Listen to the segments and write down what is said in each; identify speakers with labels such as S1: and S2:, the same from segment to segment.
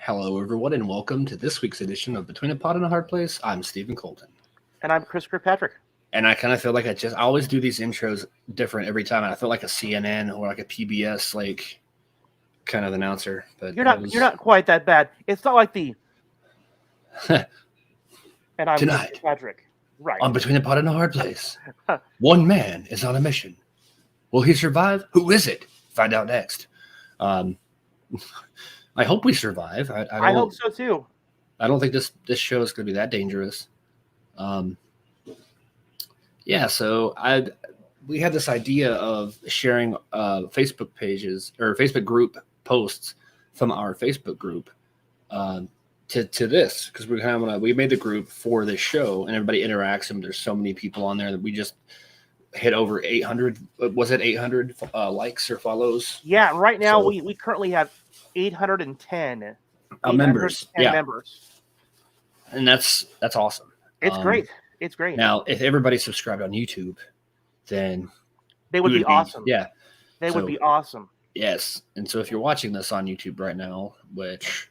S1: Hello, everyone, and welcome to this week's edition of Between a Pot and a Hard Place. I'm Stephen Colton.
S2: And I'm Chris Kirkpatrick.
S1: And I kind of feel like I always do these intros different every time. And I feel like a CNN or like a PBS, like, kind of announcer. But
S2: you're not quite that bad. It's not like the... and I'm
S1: Tonight,
S2: Chris Kirkpatrick. Right.
S1: On Between a Pot and a Hard Place, one man is on a mission. Will he survive? Who is it? Find out next. I hope we survive.
S2: I hope so too.
S1: I don't think this show is going to be that dangerous. Yeah, so we had this idea of sharing Facebook pages or Facebook group posts from our Facebook group to this, because we made the group for this show and everybody interacts, and there's so many people on there that we just hit over 800. Was it 800 likes or follows?
S2: Yeah, right now we currently have 810
S1: members. Yeah,
S2: members,
S1: and that's awesome.
S2: It's great. It's great.
S1: Now, if everybody subscribed on YouTube, then
S2: they would be awesome.
S1: Yeah,
S2: they would be awesome.
S1: Yes, and so if you're watching this on YouTube right now, which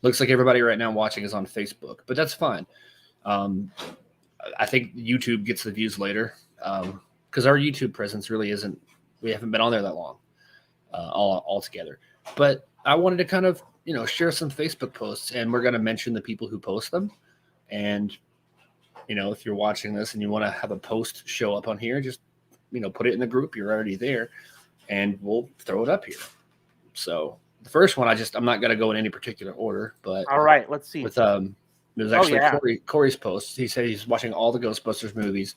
S1: looks like everybody right now watching is on Facebook, but that's fine. I think YouTube gets the views later because our YouTube presence really isn't. We haven't been on there that long, all together. But I wanted to kind of share some Facebook posts, and we're going to mention the people who post them. And if you're watching this and you want to have a post show up on here, just put it in the group. You're already there, and we'll throw it up here. So the first one, I'm not going to go in any particular order, but
S2: all right, let's see.
S1: With it was actually Corey's post. He said he's watching all the Ghostbusters movies,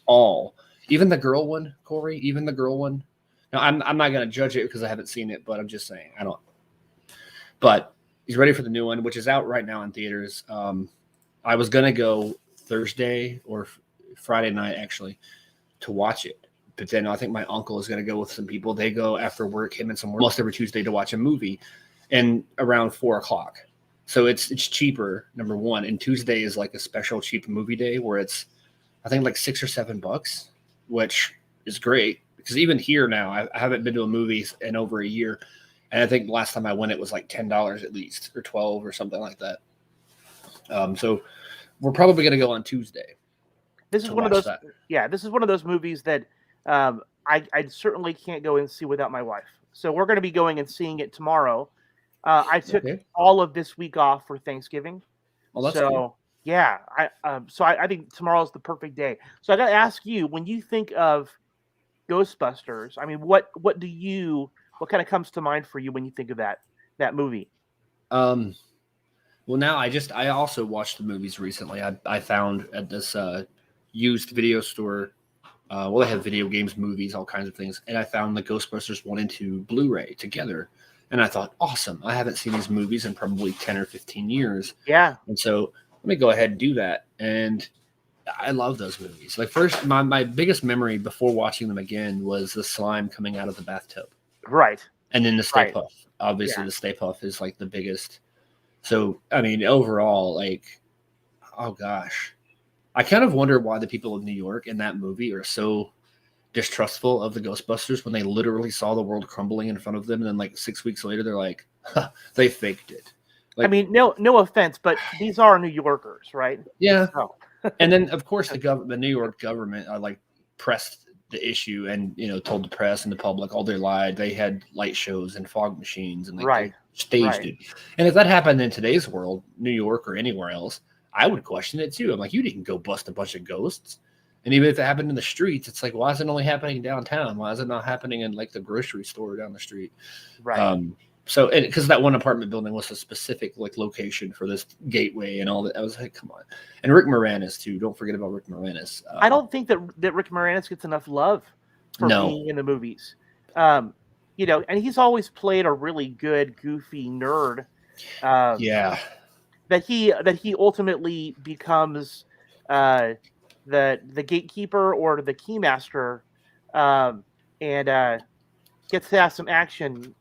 S1: even the girl one. Corey, even the girl one. Now I'm not going to judge it because I haven't seen it, but I'm just saying I don't. But he's ready for the new one, which is out right now in theaters. I was going to go Thursday or Friday night actually to watch it, but then I think my uncle is going to go with some people. They go after work, him and some work, almost every Tuesday to watch a movie, and around 4:00. So it's cheaper, number one, and Tuesday is like a special cheap movie day where it's I think like $6 or $7, which is great because even here now I haven't been to a movie in over a year, and I think the last time I went it was like $10 at least or $12 or something like that. So we're probably going to go on Tuesday.
S2: This is one of those. Yeah, this is one of those movies that I certainly can't go and see without my wife. So we're going to be going and seeing it tomorrow. I took all of this week off for Thanksgiving.
S1: Well, that's cool.
S2: Yeah, I think tomorrow's the perfect day. So I got to ask you, when you think of Ghostbusters, I mean, what kind of comes to mind for you when you think of that movie?
S1: Well, now I also watched the movies recently. I found at this used video store. They have video games, movies, all kinds of things. And I found the Ghostbusters 1 and 2 Blu-ray together. And I thought, awesome. I haven't seen these movies in probably 10 or 15 years.
S2: Yeah.
S1: And so let me go ahead and do that. And I love those movies. Like first, my biggest memory before watching them again was the slime coming out of the bathtub.
S2: Right.
S1: And then the Stay Puft. Obviously, the Stay Puft is like the biggest. So, I mean, overall, like, oh gosh. I kind of wonder why the people of New York in that movie are so distrustful of the Ghostbusters when they literally saw the world crumbling in front of them. And then like 6 weeks later, they're like, they faked it. Like,
S2: I mean, no offense, but these are New Yorkers, right?
S1: Yeah. Oh. And then, of course, the New York government pressed the issue and, told the press and the public all they lied. They had light shows and fog machines and they staged it. And if that happened in today's world, New York or anywhere else, I would question it too. I'm like, you didn't go bust a bunch of ghosts. And even if it happened in the streets, it's like, why is it only happening downtown? Why is it not happening in like the grocery store down the street?
S2: Right.
S1: So, because that one apartment building was a specific like location for this gateway and all that, I was like, come on. And Rick Moranis too. Don't forget about Rick Moranis.
S2: I don't think that Rick Moranis gets enough love for being in the movies. And he's always played a really good, goofy nerd.
S1: Yeah.
S2: That he ultimately becomes the gatekeeper or the keymaster, and gets to have some action.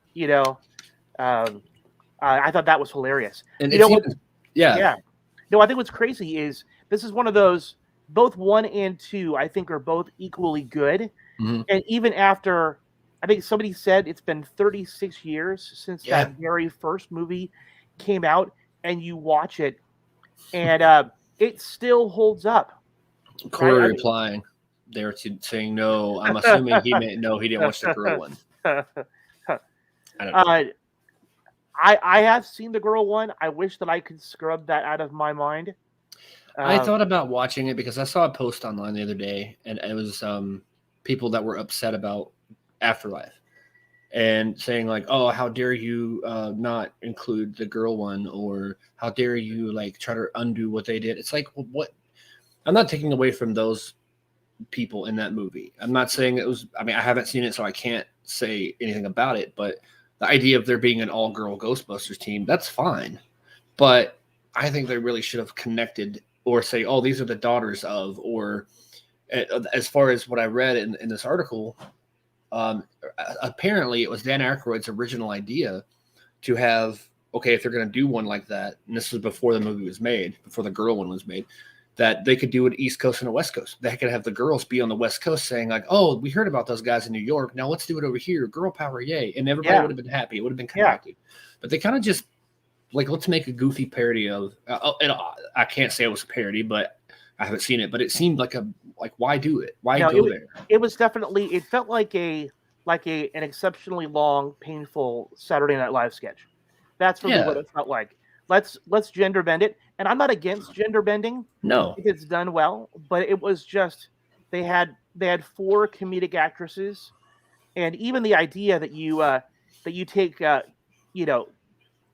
S2: I thought that was hilarious.
S1: And
S2: yeah. No, I think what's crazy is this is one of those. Both 1 and 2, I think, are both equally good.
S1: Mm-hmm.
S2: And even after, I think somebody said it's been 36 years since that very first movie came out. and you watch it, and it still holds up.
S1: Corey replying, they were saying no. I'm assuming he meant no. He didn't watch the girl one. I don't know.
S2: I have seen the girl one. I wish that I could scrub that out of my mind.
S1: I thought about watching it because I saw a post online the other day, and it was people that were upset about Afterlife and saying like, "Oh, how dare you not include the girl one?" or "How dare you like try to undo what they did?" It's like, well, what? I'm not taking away from those people in that movie. I'm not saying it was. I mean, I haven't seen it, so I can't say anything about it. But the idea of there being an all-girl Ghostbusters team, that's fine. But I think they really should have connected or say, oh, these are the daughters of, or as far as what I read in this article, apparently it was Dan Aykroyd's original idea to have, okay, if they're going to do one like that, and this was before the movie was made, before the girl one was made, that they could do an East Coast and a West Coast. They could have the girls be on the West Coast saying like, oh, we heard about those guys in New York. Now let's do it over here. Girl power, yay. And everybody would have been happy. It would have been connected. But they kind of just, like, let's make a goofy parody of. I can't say it was a parody, but I haven't seen it. But it seemed like why do it? Why go there?
S2: It was definitely. It felt like an exceptionally long, painful Saturday Night Live sketch. That's really what it felt like. Let's gender bend it, and I'm not against gender bending.
S1: No,
S2: if it's done well, but it was just they had 4 comedic actresses, and even the idea that you take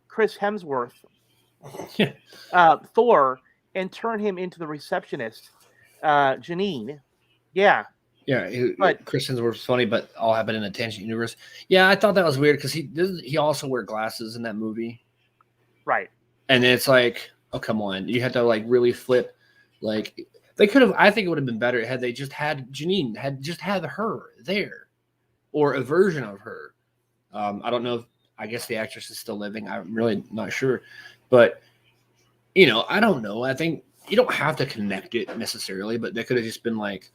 S2: Chris Hemsworth, Thor, and turn him into the receptionist, Janine. Yeah.
S1: But Chris Hemsworth's funny, but all happened in a tangent universe. Yeah, I thought that was weird because he also wear glasses in that movie,
S2: right?
S1: And it's like, oh come on, you had to like really flip. Like they could have. I think it would have been better had they just had Janine, had her there, or a version of her. I don't know if. I guess the actress is still living. I'm really not sure. But, I don't know. I think you don't have to connect it necessarily, but they could have just been like,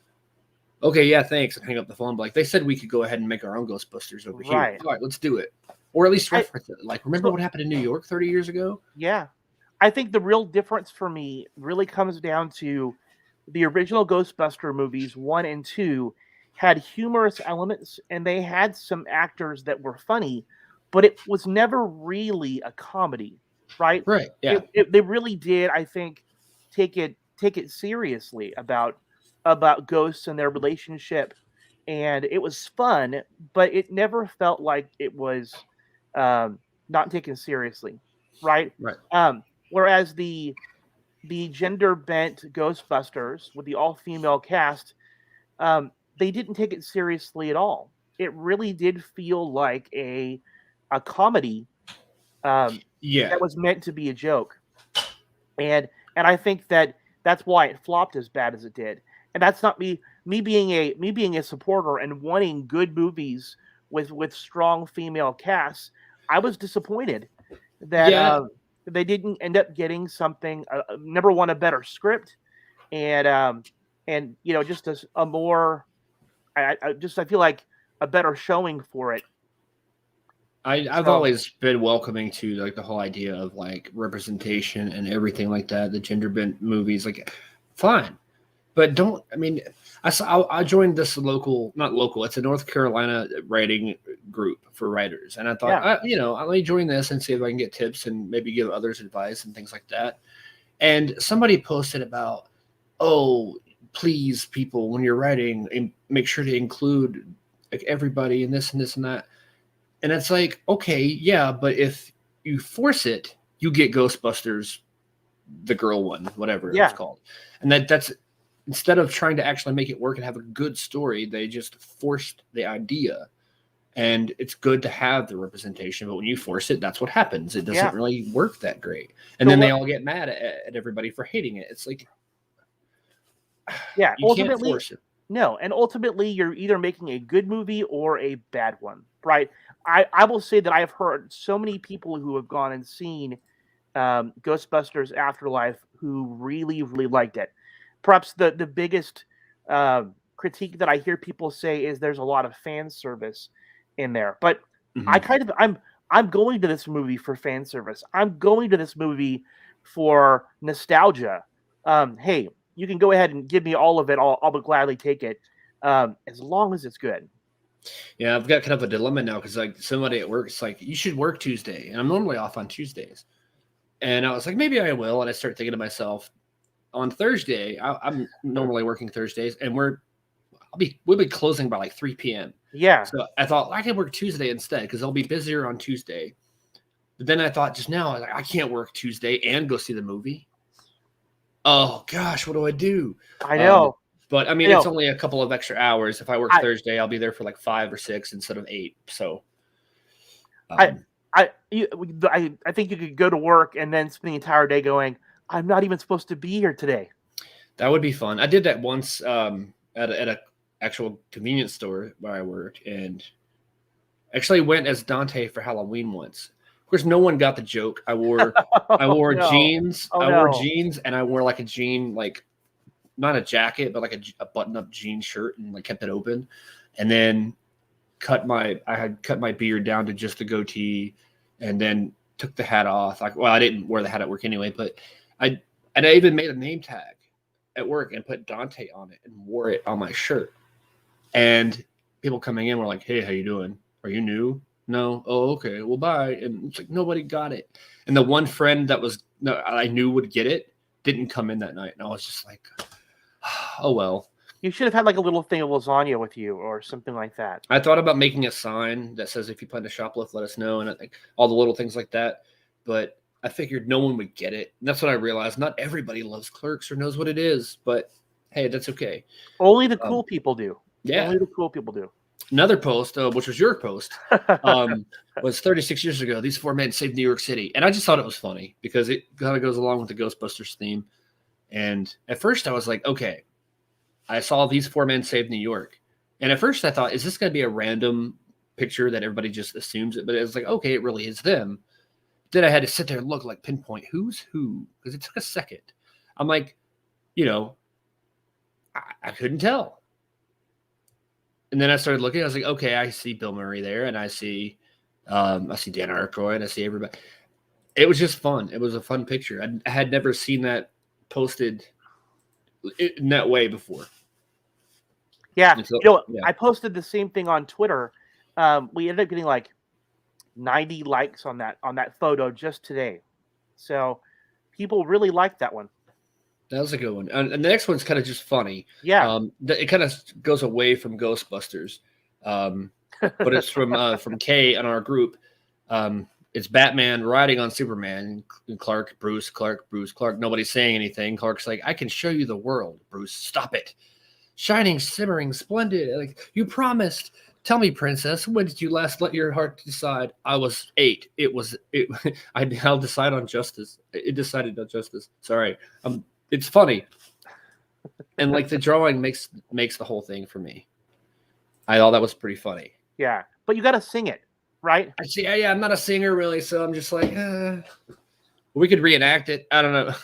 S1: okay, yeah, thanks, and hang up the phone. But like they said, we could go ahead and make our own Ghostbusters over here. All right, let's do it. Or at least reference it. Like, remember what happened in New York 30 years ago?
S2: Yeah. I think the real difference for me really comes down to the original Ghostbuster movies, 1 and 2, had humorous elements, and they had some actors that were funny, but it was never really a comedy, right?
S1: Right. Yeah.
S2: They really did, I think, take it seriously about ghosts and their relationship, and it was fun, but it never felt like it was not taken seriously, right?
S1: Right.
S2: Whereas the gender bent Ghostbusters with the all-female cast, they didn't take it seriously at all. It really did feel like a comedy that was meant to be a joke, and I think that's why it flopped as bad as it did. And that's not me being a supporter and wanting good movies with strong female casts. I was disappointed that they didn't end up getting something. Number one, a better script, and just a more. I feel like a better showing for it.
S1: I've always been welcoming to like the whole idea of like representation and everything like that. The gender bent movies, like, fine, but don't. I mean, I joined this not local. It's a North Carolina writing group for writers, and I thought, let me join this and see if I can get tips and maybe give others advice and things like that. And somebody posted about, oh, please, people, when you're writing, make sure to include like everybody and this and this and that. And it's like, okay, yeah, but if you force it, you get Ghostbusters, the girl one, whatever it's called. And that's instead of trying to actually make it work and have a good story, they just forced the idea. And it's good to have the representation, but when you force it, that's what happens. It doesn't really work that great. And then they all get mad at everybody for hating it. It's like, you can't force it.
S2: No, and ultimately you're either making a good movie or a bad one, right? I will say that I have heard so many people who have gone and seen Ghostbusters Afterlife who really, really liked it. Perhaps the biggest critique that I hear people say is there's a lot of fan service in there. But I'm I'm going to this movie for fan service. I'm going to this movie for nostalgia. Hey, you can go ahead and give me all of it. I'll gladly take it, as long as it's good.
S1: Yeah, I've got kind of a dilemma now because like somebody at work is like, you should work Tuesday, and I'm normally off on Tuesdays, and I was like, maybe I will, and I start thinking to myself, on Thursday, I'm normally working Thursdays, and we'll be closing by like 3 p.m.
S2: Yeah.
S1: So I thought I could work Tuesday instead because I'll be busier on Tuesday. But then I thought just now, I can't work Tuesday and go see the movie. Oh gosh, what do I do?
S2: I know.
S1: But I mean, it's only a couple of extra hours. If I work Thursday, I'll be there for like 5 or 6 instead of 8. So
S2: I think you could go to work and then spend the entire day going, I'm not even supposed to be here today.
S1: That would be fun. I did that once at a actual convenience store where I worked, and actually went as Dante for Halloween once. Of course, no one got the joke. I wore jeans. Wore jeans, and I wore like a jean, like not a jacket, but like a button-up jean shirt, and like kept it open. And then I had cut my beard down to just a goatee, and then took the hat off. Like, well, I didn't wear the hat at work anyway, but I even made a name tag at work and put Dante on it and wore it on my shirt. And people coming in were like, "Hey, how you doing? Are you new?" No. Oh, okay. Well, bye. And it's like nobody got it. And the one friend that I knew would get it didn't come in that night, and I was just like, "Oh well."
S2: You should have had like a little thing of lasagna with you or something like that.
S1: I thought about making a sign that says, "If you plan to shoplift, let us know," and I think all the little things like that. But I figured no one would get it. And that's what I realized. Not everybody loves Clerks or knows what it is, but hey, that's okay.
S2: Only the cool people do.
S1: Yeah.
S2: Only the cool people do.
S1: Another post, which was your post, was 36 years ago. These 4 men saved New York City. And I just thought it was funny because it kind of goes along with the Ghostbusters theme. And at first I was like, okay, I saw these 4 men saved New York. And at first I thought, is this going to be a random picture that everybody just assumes it? But it was like, okay, it really is them. Then I had to sit there and look, like pinpoint who's who, because it took a second. I'm like, I couldn't tell. And then I started looking. I was like, okay, I see Bill Murray there, and I see Dan Aykroyd. I see everybody. It was just fun. It was a fun picture. I had never seen that posted in that way before.
S2: Yeah, I posted the same thing on Twitter. We ended up getting like 90 likes on that photo just today. So people really liked that one.
S1: That was a good one. And the next one's kind of just funny.
S2: Yeah.
S1: It kind of goes away from Ghostbusters. But it's from Kay on our group. It's Batman riding on Superman. Clark, Bruce, Clark, Bruce, Clark. Nobody's saying anything. Clark's like, I can show you the world. Bruce, stop it. Shining, simmering, splendid. Like you promised. Tell me, princess, when did you last let your heart decide? I was 8. I'll decide on justice. It decided on justice. Sorry. It's funny. And like the drawing makes the whole thing for me. I thought that was pretty funny.
S2: Yeah. But you got to sing it, right?
S1: I see. Yeah, I'm not a singer really, so I'm just like, we could reenact it. I don't know.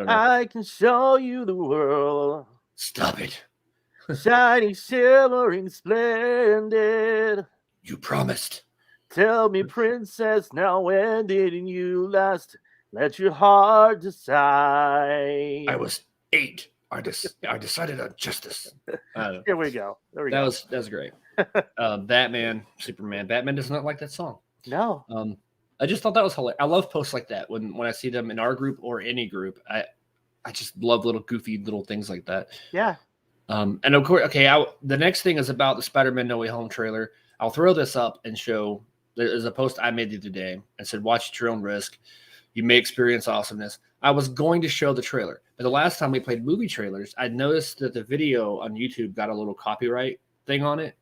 S2: I can show you the world.
S1: Stop it.
S2: Shining, shimmering, splendid.
S1: You promised.
S2: Tell me, princess, now when did you last let your heart decide?
S1: I was 8. I decided on justice.
S2: Here we go.
S1: That was great. Batman, Superman. Batman does not like that song.
S2: No.
S1: I just thought that was hilarious. I love posts like that when I see them in our group or any group. I just love little goofy little things like that.
S2: Yeah.
S1: And of course, okay, the next thing is about the Spider-Man No Way Home trailer. I'll throw this up and show. There's a post I made the other day. I said, watch at your own risk. You may experience awesomeness. I was going to show the trailer, but the last time we played movie trailers, I noticed that the video on YouTube got a little copyright thing on it.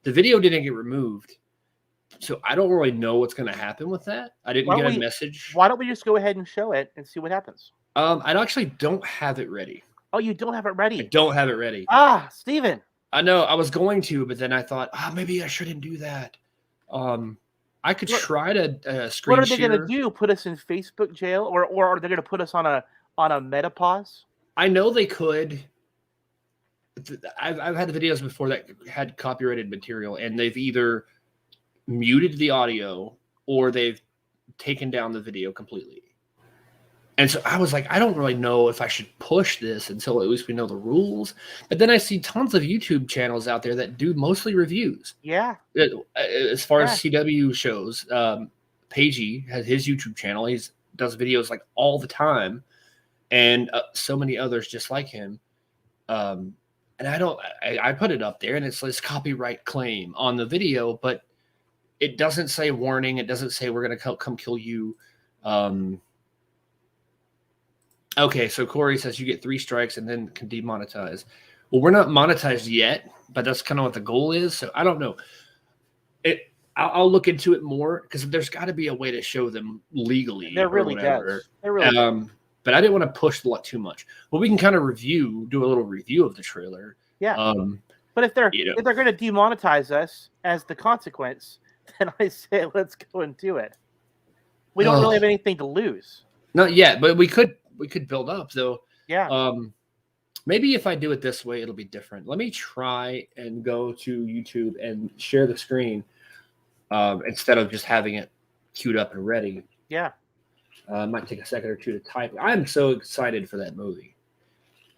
S1: The video didn't get removed, so I don't really know what's going to happen with that. I didn't get a message.
S2: Why don't we just go ahead and show it and see what happens?
S1: I actually don't have it ready.
S2: Oh, you don't have it ready?
S1: I don't have it ready.
S2: Steven.
S1: I know. I was going to, but then I thought, maybe I shouldn't do that. I could try to screen
S2: What are they going to do? Put us in Facebook jail, or are they going to put us on a Metapause?
S1: I know they could. I've had videos before that had copyrighted material, and they've either muted the audio or they've taken down the video completely. And so I was like, I don't really know if I should push this until at least we know the rules. But then I see tons of YouTube channels out there that do mostly reviews.
S2: Yeah.
S1: As far as CW shows, Pagey has his YouTube channel. He does videos like all the time, and so many others just like him. And I put it up there, and it's this copyright claim on the video, but it doesn't say warning. It doesn't say we're going to come kill you. Okay, so Corey says you get 3 strikes and then can demonetize. Well, we're not monetized yet, but that's kind of what the goal is. So I don't know. I'll look into it more because there's got to be a way to show them legally.
S2: There really does. There really does.
S1: But I didn't want to push the luck too much. Well, we can kind of do a little review of the trailer.
S2: Yeah. But if they're going to demonetize us as the consequence, then I say let's go and do it. We don't really have anything to lose.
S1: Not yet, but we could build up though.
S2: Yeah.
S1: Maybe if I do it this way, it'll be different. Let me try and go to YouTube and share the screen instead of just having it queued up and ready.
S2: Yeah.
S1: It might take a second or two to type. I'm so excited for that movie.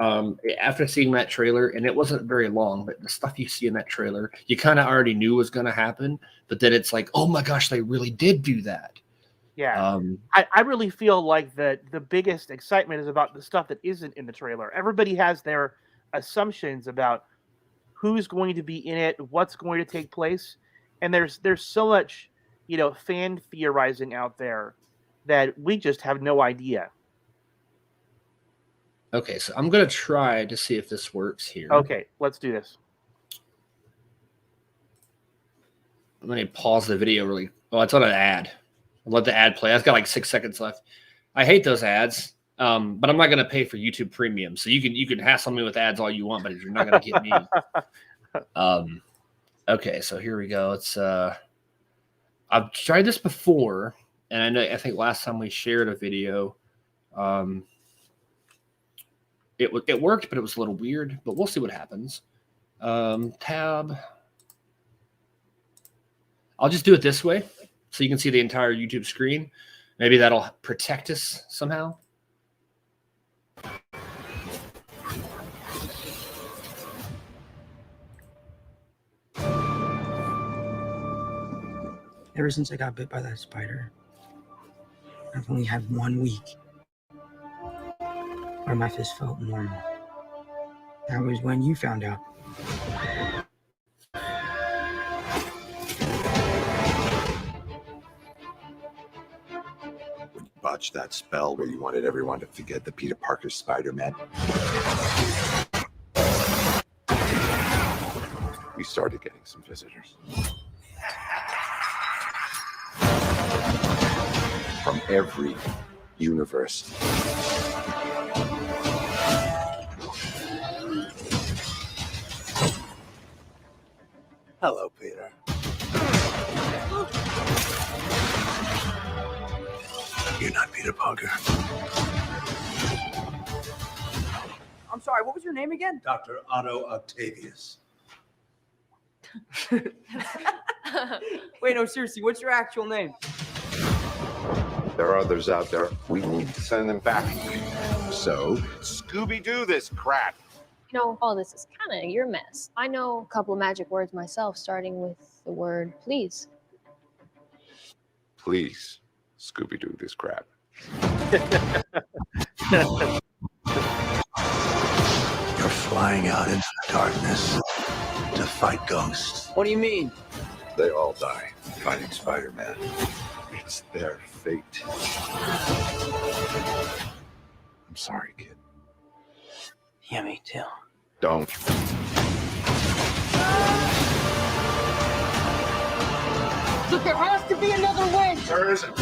S1: After seeing that trailer, and it wasn't very long, but the stuff you see in that trailer, you kind of already knew was going to happen. But then it's like, oh my gosh, they really did do that.
S2: Yeah, I really feel like the biggest excitement is about the stuff that isn't in the trailer. Everybody has their assumptions about who's going to be in it, what's going to take place, and there's so much, fan theorizing out there that we just have no idea.
S1: Okay, so I'm gonna try to see if this works here.
S2: Okay, let's do this.
S1: I'm gonna pause the video really. Oh, it's on an ad. I'll let the ad play. I've got like 6 seconds left. I hate those ads, but I'm not going to pay for YouTube Premium. So you can hassle me with ads all you want, but you're not going to get me. Okay, so here we go. It's I've tried this before, and I think last time we shared a video, it worked, but it was a little weird. But we'll see what happens. Tab. I'll just do it this way. So you can see the entire YouTube screen. Maybe that'll protect us somehow.
S3: Ever since I got bit by that spider, I've only had 1 week where my fist felt normal. That was when you found out.
S4: Botched that spell where you wanted everyone to forget the Peter Parker Spider-Man. We started getting some visitors. From every universe. Hello, Peter. You're not Peter Parker.
S5: I'm sorry, what was your name again?
S4: Dr. Otto Octavius.
S5: Wait, no, seriously, what's your actual name?
S4: There are others out there. We need to send them back. So, Scooby-Doo this crap.
S6: All this is kind of your mess. I know a couple of magic words myself, starting with the word please.
S4: Please, Scooby-Doo this crap. You're flying out into the darkness to fight ghosts.
S5: What do you mean?
S4: They all die fighting Spider-Man. It's their fate. I'm sorry, kid.
S3: Yeah, me too.
S4: Don't.
S5: Look, there has to be another way!
S4: There isn't.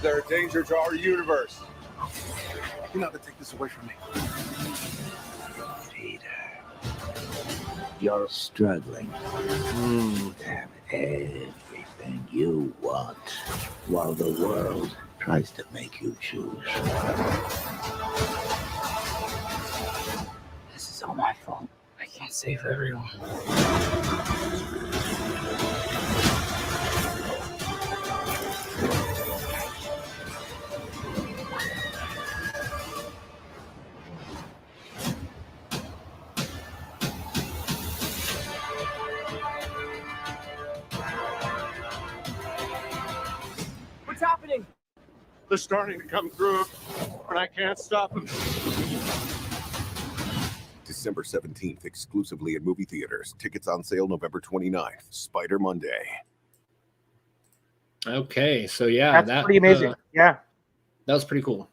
S4: They're a danger to our universe. You're not gonna take this away from me.
S7: Peter, you're struggling to have everything you want while the world tries to make you choose.
S3: This is all my fault. I can't save everyone.
S4: They're starting to come through, and I can't stop them.
S8: December 17th, exclusively at movie theaters. Tickets on sale November 29th. Spider Monday.
S1: Okay, so yeah,
S2: that's pretty amazing. Yeah,
S1: that was pretty cool.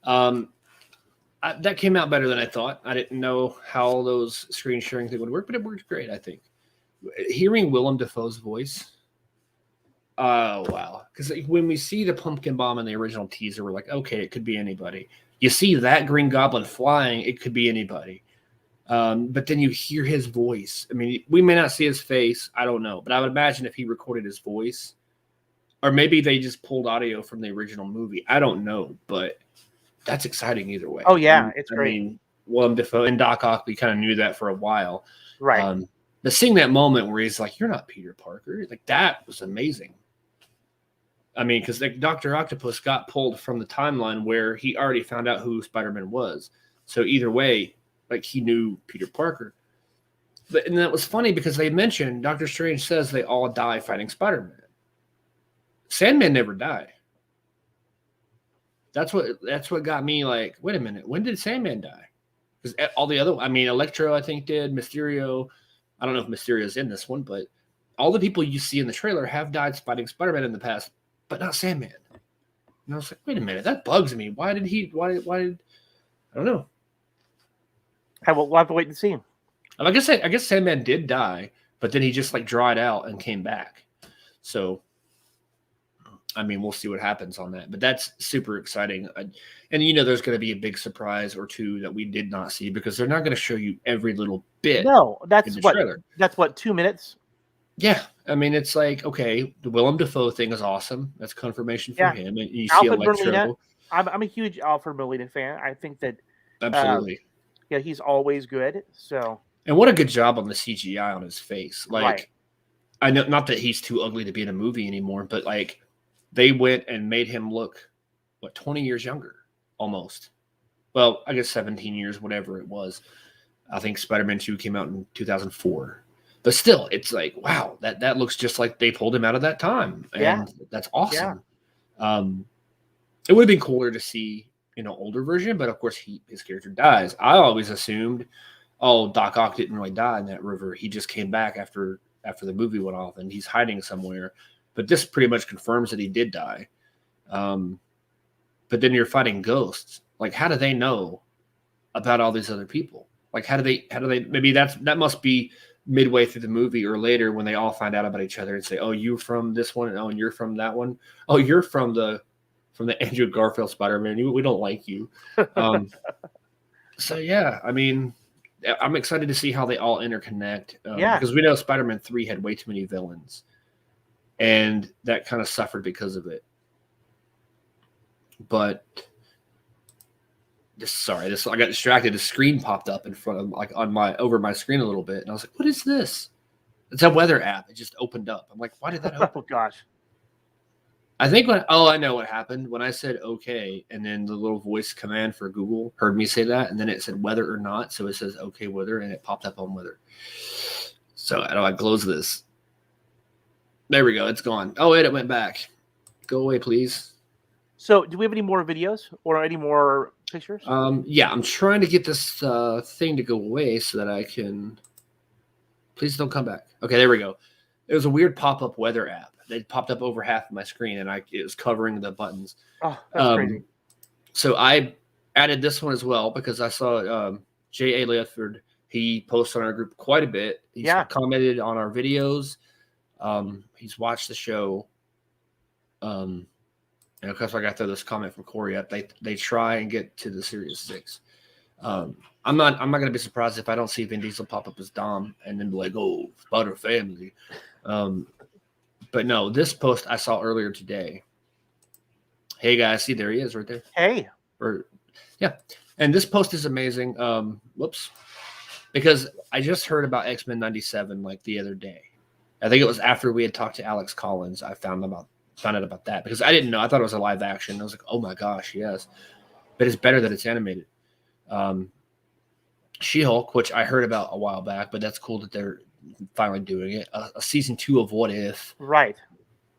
S1: That came out better than I thought. I didn't know how those screen sharing thing would work, but it worked great, I think. Hearing Willem Dafoe's voice, oh wow! Because when we see the pumpkin bomb in the original teaser, we're like, okay, it could be anybody. You see that Green Goblin flying, it could be anybody. But then you hear his voice. I mean, we may not see his face. I don't know. But I would imagine if he recorded his voice, or maybe they just pulled audio from the original movie. I don't know. But that's exciting either way.
S2: Oh, yeah. It's great.
S1: I mean, Willem Dafoe and Doc Ock, we kind of knew that for a while.
S2: Right.
S1: But seeing that moment where he's like, you're not Peter Parker. Like, that was amazing. I mean, because Dr. Octopus got pulled from the timeline where he already found out who Spider-Man was. So either way, like, he knew Peter Parker. And that was funny because they mentioned, Doctor Strange says they all die fighting Spider-Man. Sandman never died. That's what got me like, wait a minute, when did Sandman die? Because all the other, I mean, Electro, I think, did. Mysterio, I don't know if Mysterio's in this one, but all the people you see in the trailer have died fighting Spider-Man in the past, but not Sandman. And I was like, wait a minute, that bugs me. Why did I don't know.
S2: We'll have to wait and see.
S1: I guess Sandman did die, but then he just like dried out and came back. So, I mean, we'll see what happens on that. But that's super exciting. And, you know, there's going to be a big surprise or two that we did not see because they're not going to show you every little bit.
S2: No, that's what
S1: trailer.
S2: That's what, 2 minutes?
S1: Yeah. I mean, it's like, okay, the Willem Dafoe thing is awesome. That's confirmation for him. And you see
S2: Alfred
S1: Electro.
S2: Molina, I'm a huge Alfred Molina fan. I think that
S1: Absolutely.
S2: Yeah, he's always good. So,
S1: and what a good job on the CGI on his face. Like,
S2: right.
S1: I know, not that he's too ugly to be in a movie anymore, but like they went and made him look 20 years younger almost. Well, I guess 17 years, whatever it was. I think Spider-Man 2 came out in 2004. But still, it's like, wow, that looks just like they pulled him out of that time. And that's awesome. Yeah. It would have been cooler to see, you know, older version, but of course his character dies. I always assumed, Doc Ock didn't really die in that river. He just came back after the movie went off and he's hiding somewhere. But this pretty much confirms that he did die. But then you're fighting ghosts. Like, how do they know about all these other people? Like, how do they maybe that must be midway through the movie or later when they all find out about each other and say, oh, you're from this one. Oh, and you're from that one. Oh, you're from the Andrew Garfield Spider-Man. We don't like you. So yeah, I mean, I'm excited to see how they all interconnect. Because we know Spider-Man 3 had way too many villains. And that kind of suffered because of it. But I got distracted. The screen popped up in front of over my screen a little bit, and I was like, "What is this?" It's a weather app. It just opened up. I'm like, "Why did that open?"
S2: Oh gosh!
S1: I think I know what happened when I said "okay," and then the little voice command for Google heard me say that, and then it said "weather or not," so it says "okay weather," and it popped up on weather. So how do I close this? There we go. It's gone. Oh wait, it went back. Go away, please.
S2: So, do we have any more videos or any more pictures?
S1: Yeah, I'm trying to get this thing to go away so that I can. Please don't come back. Okay, there we go. It was a weird pop-up weather app. It popped up over half of my screen, and it was covering the buttons.
S2: Oh, that's crazy.
S1: So I added this one as well because I saw J.A. Ledford. He posted on our group quite a bit. He's commented on our videos. He's watched the show. And of course, I got this comment from Corey up. They try and get to the Series 6. I'm not gonna be surprised if I don't see Vin Diesel pop up as Dom and then be like, oh, Spider Family. But no, this post I saw earlier today. Hey guys, see there he is right there.
S2: Hey.
S1: And this post is amazing. Whoops. Because I just heard about X-Men 97 like the other day. I think it was after we had talked to Alex Collins. I found out about that because I didn't know. I thought it was a live action. I was like, oh my gosh, yes. But it's better that it's animated. She-Hulk, which I heard about a while back, but that's cool that they're finally doing it. A season 2 of What If.
S2: Right.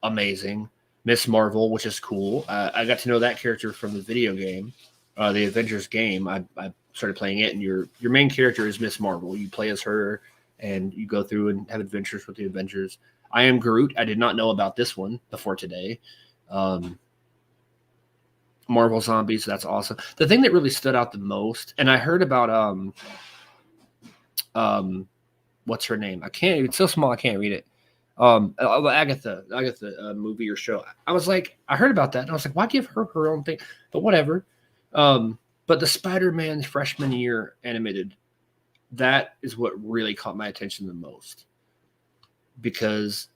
S1: Amazing. Miss Marvel, which is cool. I got to know that character from the video game, the Avengers game. I started playing it, and your main character is Miss Marvel. You play as her, and you go through and have adventures with the Avengers. I am Groot. I did not know about this one before today. Marvel Zombies, that's awesome. The thing that really stood out the most, and I heard about what's her name? It's so small I can't read it. Agatha movie or show. I was like, I heard about that, and I was like, why give her own thing? But whatever. But the Spider-Man freshman year animated, that is what really caught my attention the most, because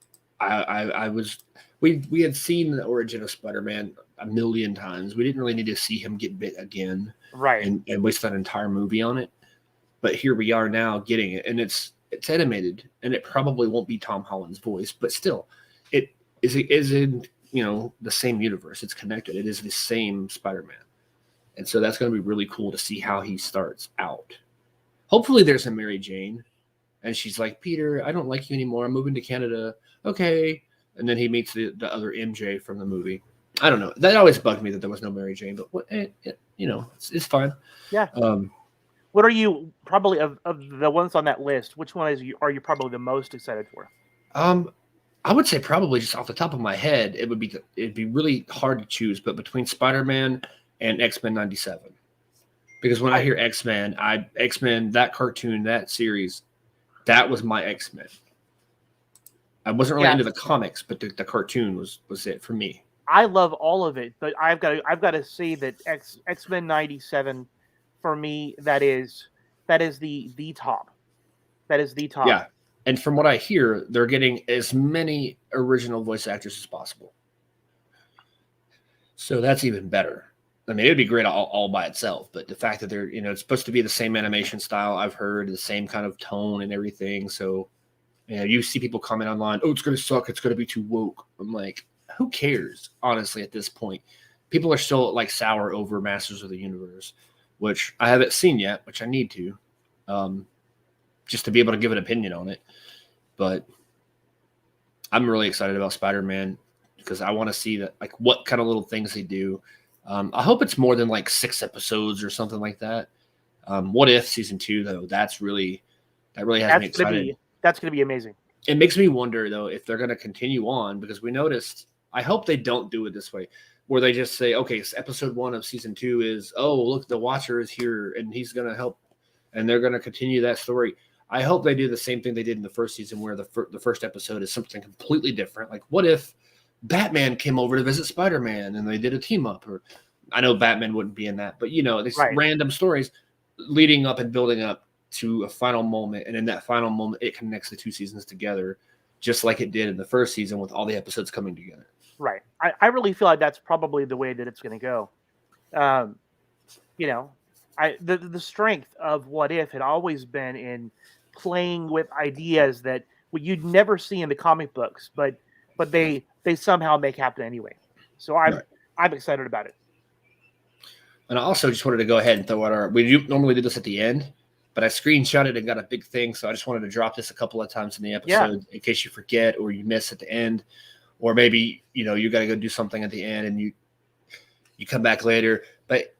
S1: we had seen the origin of Spider-Man a million times. We didn't really need to see him get bit again,
S2: right?
S1: And waste that entire movie on it. But here we are now getting it, and it's animated, and it probably won't be Tom Holland's voice, but still, it is in the same universe. It's connected. It is the same Spider-Man, and so that's going to be really cool to see how he starts out. Hopefully, there's a Mary Jane, and she's like, Peter, I don't like you anymore. I'm moving to Canada. Okay, and then he meets the other MJ from the movie. I don't know. That always bugged me that there was no Mary Jane, but it's fine.
S2: Yeah. What are you probably of the ones on that list? Which one are you probably the most excited for?
S1: I would say probably just off the top of my head, it'd be really hard to choose, but between Spider-Man and X-Men '97, because when I hear X-Men, that cartoon, that series, that was my X-Men. I wasn't really into the comics, but the cartoon was it for me.
S2: I love all of it, but I've got to say that X-Men '97. For me, that is the top. That is the top.
S1: Yeah, and from what I hear, they're getting as many original voice actors as possible. So that's even better. I mean, it would be great all by itself, but the fact that they're it's supposed to be the same animation style, I've heard the same kind of tone and everything. So you see people comment online, oh, it's going to suck. It's going to be too woke. I'm like, who cares? Honestly, at this point, people are still like sour over Masters of the Universe, which I haven't seen yet, which I need to, just to be able to give an opinion on it. But I'm really excited about Spider-Man because I want to see that, like, what kind of little things they do. I hope it's more than like 6 episodes or something like that. What If season 2 though? That really has me excited.
S2: That's going to be amazing.
S1: It makes me wonder though if they're going to continue on, because we noticed. I hope they don't do it this way, where they just say, okay, so episode 1 of season 2 is, oh, look, the Watcher is here and he's going to help, and they're going to continue that story. I hope they do the same thing they did in the first season, where the first episode is something completely different. Like, what if Batman came over to visit Spider-Man and they did a team up? Or I know Batman wouldn't be in that, but these random stories leading up and building up to a final moment. And in that final moment, it connects the 2 seasons together, just like it did in the first season with all the episodes coming together.
S2: Right. I really feel like that's probably the way that it's going to go. The strength of What If had always been in playing with ideas that you'd never see in the comic books, but they somehow make happen anyway. So I'm excited about it.
S1: And I also just wanted to go ahead and throw out we normally do this at the end, but I screenshot it and got a big thing, so I just wanted to drop this a couple of times in the episode in case you forget or you miss at the end. Or maybe, you got to go do something at the end and you come back later. But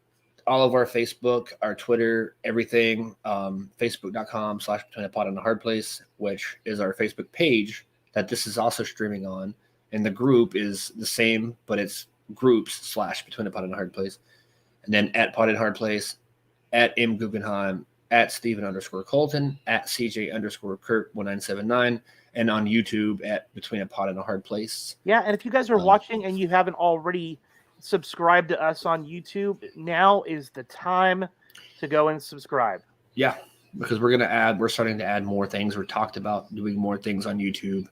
S1: all of our Facebook, our Twitter, everything, facebook.com/BetweenAPod&A-Hard-Place, which is our Facebook page that this is also streaming on. And the group is the same, but it's groups/BetweenAPod&A-Hard-Place. And then at Pod and Hard Place, at M Guggenheim, at Steven_Colton, at CJ_Kurt1979. And on YouTube at Between a Pod and a Hard Place.
S2: Yeah, and if you guys are watching and you haven't already subscribed to us on YouTube, now is the time to go and subscribe.
S1: Yeah, because we're starting to add more things. We're talked about doing more things on YouTube.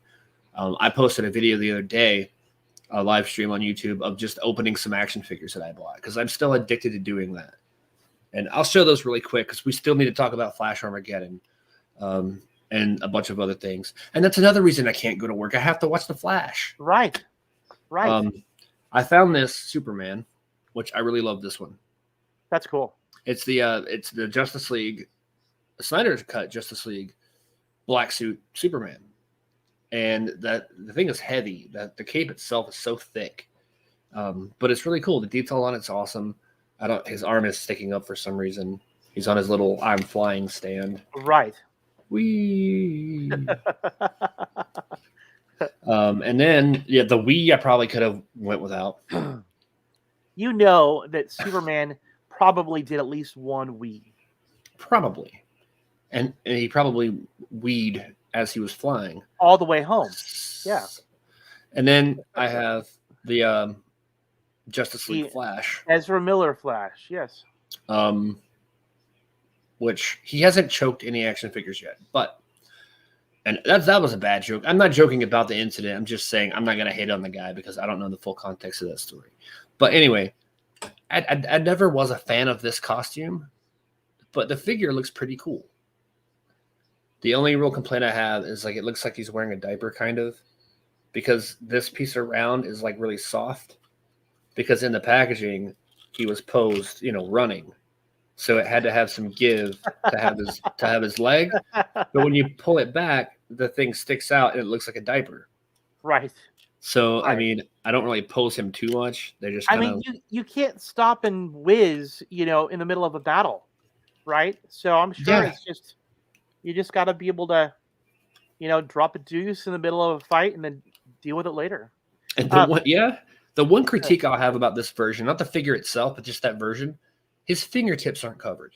S1: I posted a video the other day, a live stream on YouTube of just opening some action figures that I bought, because I'm still addicted to doing that. And I'll show those really quick because we still need to talk about Flash Armageddon. And a bunch of other things. And that's another reason I can't go to work. I have to watch The Flash.
S2: Right.
S1: I found this Superman, which I really love this one.
S2: That's cool.
S1: It's the Justice League, the Snyder Cut Justice League black suit Superman. and that the thing is heavy. That the cape itself is so thick, but it's really cool. The detail on it's awesome. His arm is sticking up for some reason. He's on his little "I'm flying" stand.
S2: Right.
S1: Wee. And then the Wii I probably could have went without.
S2: You know that Superman probably did at least one Wii.
S1: Probably, and he probably weed as he was flying
S2: all the way home. Yeah.
S1: And then I have the Justice League Flash,
S2: Ezra Miller Flash. Yes.
S1: Which he hasn't choked any action figures yet, and that was a bad joke. I'm not joking about the incident. I'm just saying I'm not going to hate on the guy because I don't know the full context of that story. But anyway, I never was a fan of this costume, but the figure looks pretty cool. The only real complaint I have is it looks like he's wearing a diaper kind of, because this piece around is really soft, because in the packaging he was posed, running. So it had to have some give to have his leg. But when you pull it back, the thing sticks out and it looks like a diaper.
S2: Right.
S1: So, I mean, I don't really pose him too much. They just
S2: you can't stop and whiz, in the middle of a battle. Right. So I'm sure it's just, you just got to be able to, drop a deuce in the middle of a fight and then deal with it later.
S1: And the one critique I'll have about this version, not the figure itself, but just that version, his fingertips aren't covered.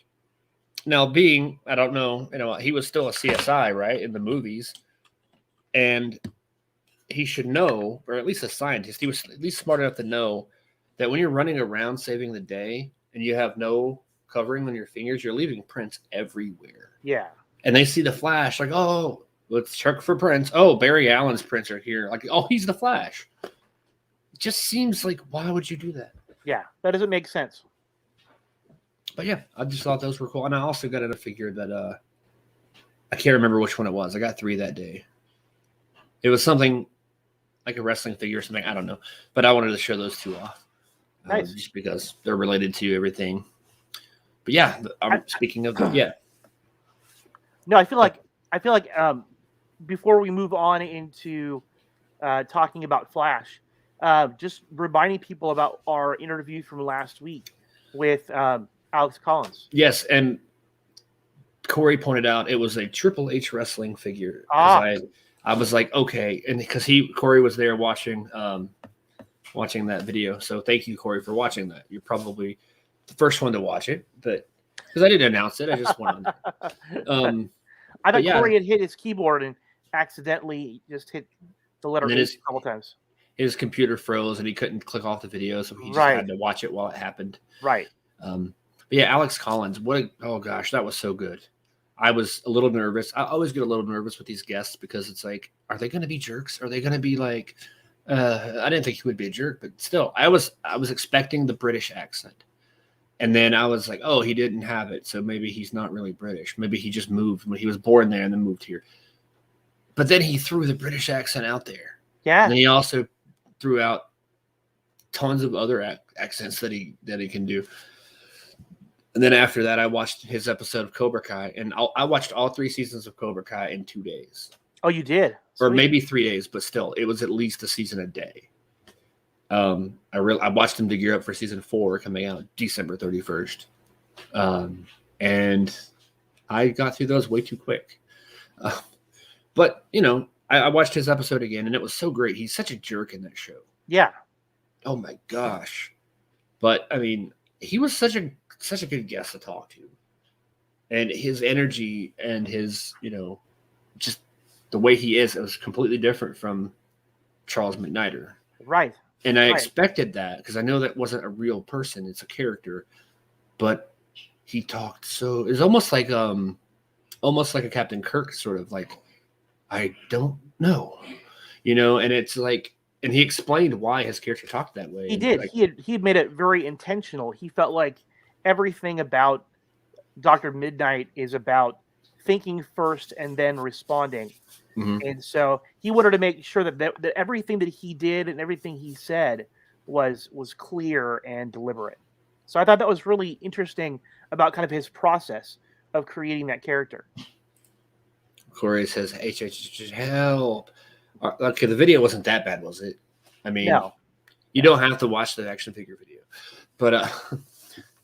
S1: Now, I don't know, he was still a CSI, right, in the movies. And he should know, or at least a scientist, he was at least smart enough to know that when you're running around saving the day and you have no covering on your fingers, you're leaving prints everywhere.
S2: Yeah.
S1: And they see the Flash, oh, let's check for prints. Oh, Barry Allen's prints are here. Oh, he's the Flash. It just seems why would you do that?
S2: Yeah, that doesn't make sense.
S1: But yeah, I just thought those were cool. And I also got a figure that I can't remember which one it was. I got 3 that day. It was something like a wrestling figure or something. I don't know. But I wanted to show those 2 off.
S2: Nice.
S1: Just because they're related to everything. But yeah, speaking of
S2: No, I feel like before we move on into talking about Flash, just reminding people about our interview from last week with Alex Collins.
S1: Yes, and Corey pointed out it was a Triple H wrestling figure. I was like, okay, and because Corey was there watching that video. So thank you, Corey, for watching that. You're probably the first one to watch it, but because I didn't announce it, I just went on.
S2: I thought Corey had hit his keyboard and accidentally just hit the letter H a couple times.
S1: His computer froze and he couldn't click off the video, so he just had to watch it while it happened.
S2: Right.
S1: But yeah, Alex Collins, oh gosh, that was so good. I was a little nervous. I always get a little nervous with these guests because it's are they going to be jerks? Are they going to be I didn't think he would be a jerk, but still, I was expecting the British accent. And then I was like, oh, he didn't have it, so maybe he's not really British. Maybe he just moved when he was born there and then moved here. But then he threw the British accent out there.
S2: Yeah.
S1: And he also threw out tons of other accents that he can do. And then after that, I watched his episode of Cobra Kai, and I watched all 3 seasons of Cobra Kai in 2 days.
S2: Oh, you did?
S1: Or maybe 3 days, but still, it was at least a season a day. I watched him to gear up for season 4 coming out December 31st. And I got through those way too quick. But, I watched his episode again, and it was so great. He's such a jerk in that show.
S2: Yeah.
S1: Oh, my gosh. But, I mean, he was such a good guest to talk to. And his energy and his, just the way he is, it was completely different from Charles McNider.
S2: Right.
S1: And I expected that because I know that wasn't a real person. It's a character. But he talked so... It's almost like a Captain Kirk sort of I don't know. And it's and he explained why his character talked that way.
S2: He did. He had made it very intentional. He felt like everything about Dr. Midnight is about thinking first and then responding. Mm-hmm. And so he wanted to make sure that everything that he did and everything he said was clear and deliberate. So I thought that was really interesting about kind of his process of creating that character.
S1: Corey says, "H, help. Okay, the video wasn't that bad, was it? I mean,
S2: No.
S1: You don't have to watch the action figure video, but